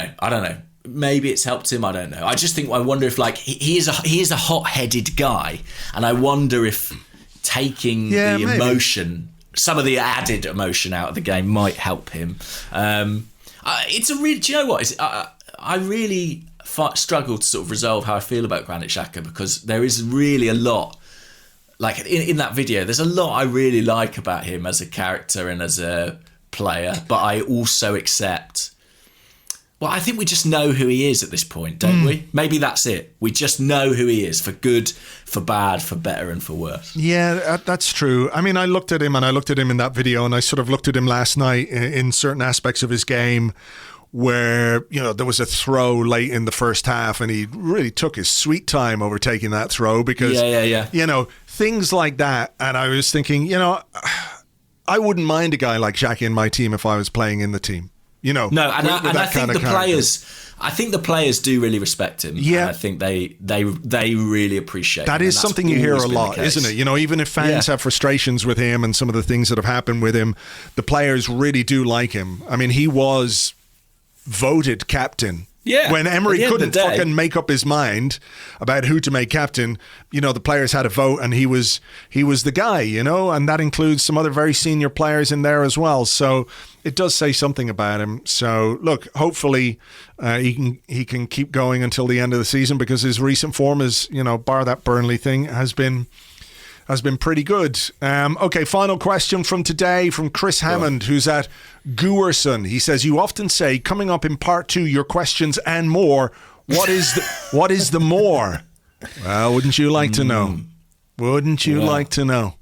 know. Maybe it's helped him. I don't know. I wonder if he is a hot-headed guy, and I wonder if taking the emotion, some of the added emotion out of the game might help him. It's a real. Do you know what? struggle to sort of resolve how I feel about Granit Xhaka, because there is really a lot, like in that video, there's a lot I really like about him as a character and as a player, but I also accept, well, I think we just know who he is at this point, don't we? Maybe that's it. We just know who he is, for good, for bad, for better and for worse. Yeah, that's true. I mean, I looked at him in that video, and I sort of looked at him last night in certain aspects of his game where, you know, there was a throw late in the first half and he really took his sweet time over taking that throw because, you know, things like that. And I was thinking, you know, I wouldn't mind a guy like Xhaka in my team if I was playing in the team. You know, no, and I think the players do really respect him. Yeah, and I think they really appreciate that. Him, is something you hear a lot, isn't it? You know, even if fans have frustrations with him and some of the things that have happened with him, the players really do like him. I mean, he was voted captain. Yeah, when Emery couldn't fucking make up his mind about who to make captain, you know, the players had a vote and he was the guy, you know, and that includes some other very senior players in there as well. So it does say something about him. So look, hopefully he can keep going until the end of the season, because his recent form is, you know, bar that Burnley thing, has been pretty good. Okay, final question from today from Chris Hammond, who's at Gooerson. He says, you often say, coming up in part 2, your questions and more. What is the more? Well, wouldn't you like to know? Wouldn't you like to know?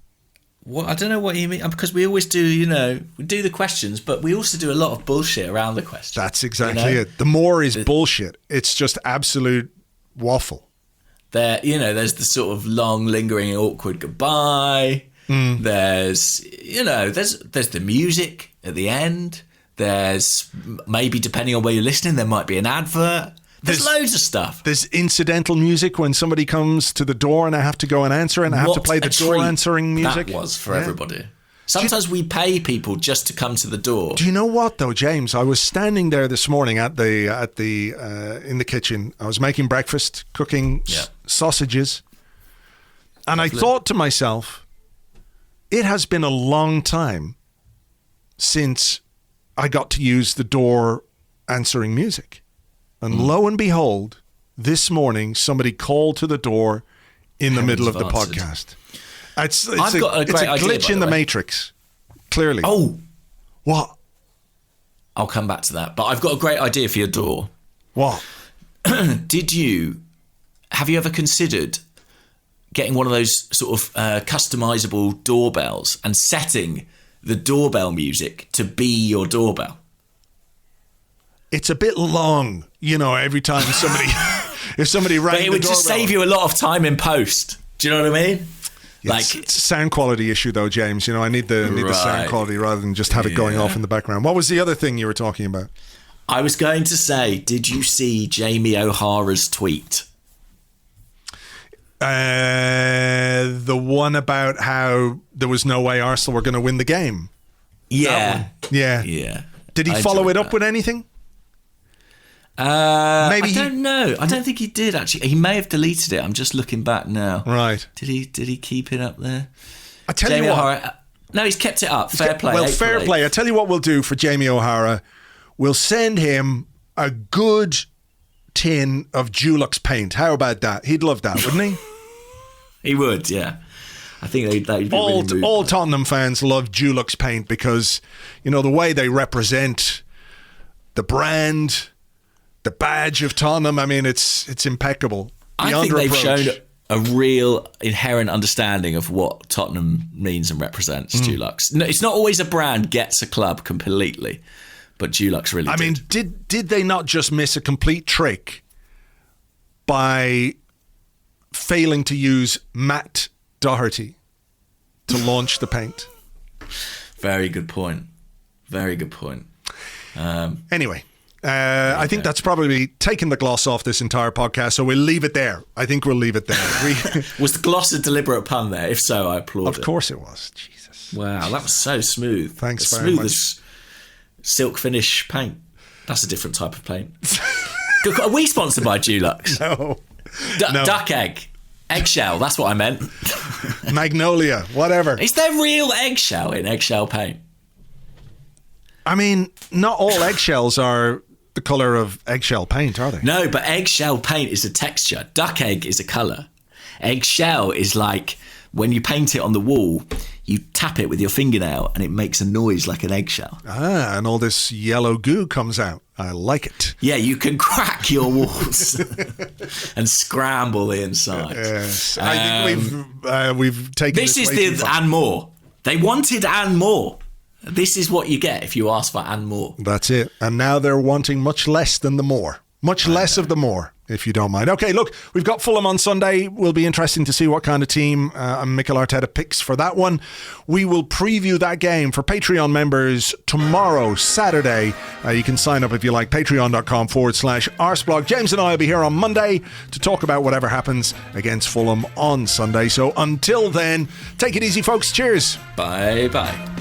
Well, I don't know what you mean, because we always do, you know, we do the questions, but we also do a lot of bullshit around the questions. That's exactly it. The more is bullshit. It's just absolute waffle. There, you know, there's the sort of long, lingering, awkward goodbye. There's, you know, there's the music at the end. There's maybe, depending on where you're listening, there might be an advert. There's loads of stuff. There's incidental music when somebody comes to the door and I have to go and answer, and I have to play the door answering music. That was for everybody. Sometimes we pay people just to come to the door. Do you know what though, James? I was standing there this morning in the kitchen. I was making breakfast, cooking sausages, and I thought to myself, it has been a long time since I got to use the door answering music. And lo and behold, this morning somebody called to the door in the middle of the podcast. It's I've got a great idea, glitch in the Matrix, clearly. Oh. What? I'll come back to that. But I've got a great idea for your door. What? Have you ever considered getting one of those sort of customizable doorbells and setting the doorbell music to be your doorbell? It's a bit long, you know, every time if somebody rang the doorbell. But it would just save you a lot of time in post. Do you know what I mean? Yes, it's a sound quality issue though, James. You know, I need the sound quality rather than just have it going off in the background. What was the other thing you were talking about? I was going to say, did you see Jamie O'Hara's tweet? The one about how there was no way Arsenal were going to win the game. Yeah. Yeah. Did he follow it up with anything? Maybe I don't know. I don't think he did actually. He may have deleted it. I'm just looking back now. Right. Did he keep it up there? I tell you what. O'Hara, no, he's kept it up. Fair play. Well, fair play. I tell you what we'll do for Jamie O'Hara. We'll send him a good tin of Dulux paint. How about that? He'd love that, wouldn't he? He would, yeah. I think they'd be all Tottenham fans love Dulux paint because, you know, the way they represent the brand, the badge of Tottenham. I mean, it's impeccable. I think they've shown a real inherent understanding of what Tottenham means and represents. Dulux. No, it's not always a brand gets a club completely, but Dulux really. I mean, did they not just miss a complete trick by failing to use Matt Doherty to launch the paint? Very good point. Very good point. Anyway. I think that's probably taken the gloss off this entire podcast, so we'll leave it there. I think we'll leave it there. Was the gloss a deliberate pun there? If so, I applaud it. Of course it was. Jesus. Wow, that was so smooth. Thanks very much. Smooth as silk finish paint. That's a different type of paint. Are we sponsored by Dulux? No. Duck egg. Eggshell, that's what I meant. Magnolia, whatever. Is there real eggshell in eggshell paint? I mean, not all eggshells are the colour of eggshell paint, are they? No, but eggshell paint is a texture. Duck egg is a colour. Eggshell is like when you paint it on the wall, you tap it with your fingernail and it makes a noise like an eggshell. And all this yellow goo comes out. I like it. Yeah, you can crack your walls and scramble the inside. Yes. I think we've taken this is the and more. They wanted and more. This is what you get if you ask for and more. That's it. And now they're wanting much less than the more. Much less of the more, if you don't mind. Okay, look, we've got Fulham on Sunday. Will be interesting to see what kind of team Mikel Arteta picks for that one. We will preview that game for Patreon members tomorrow, Saturday. You can sign up if you like, patreon.com/Arseblog. James and I will be here on Monday to talk about whatever happens against Fulham on Sunday. So until then, take it easy, folks. Cheers. Bye-bye.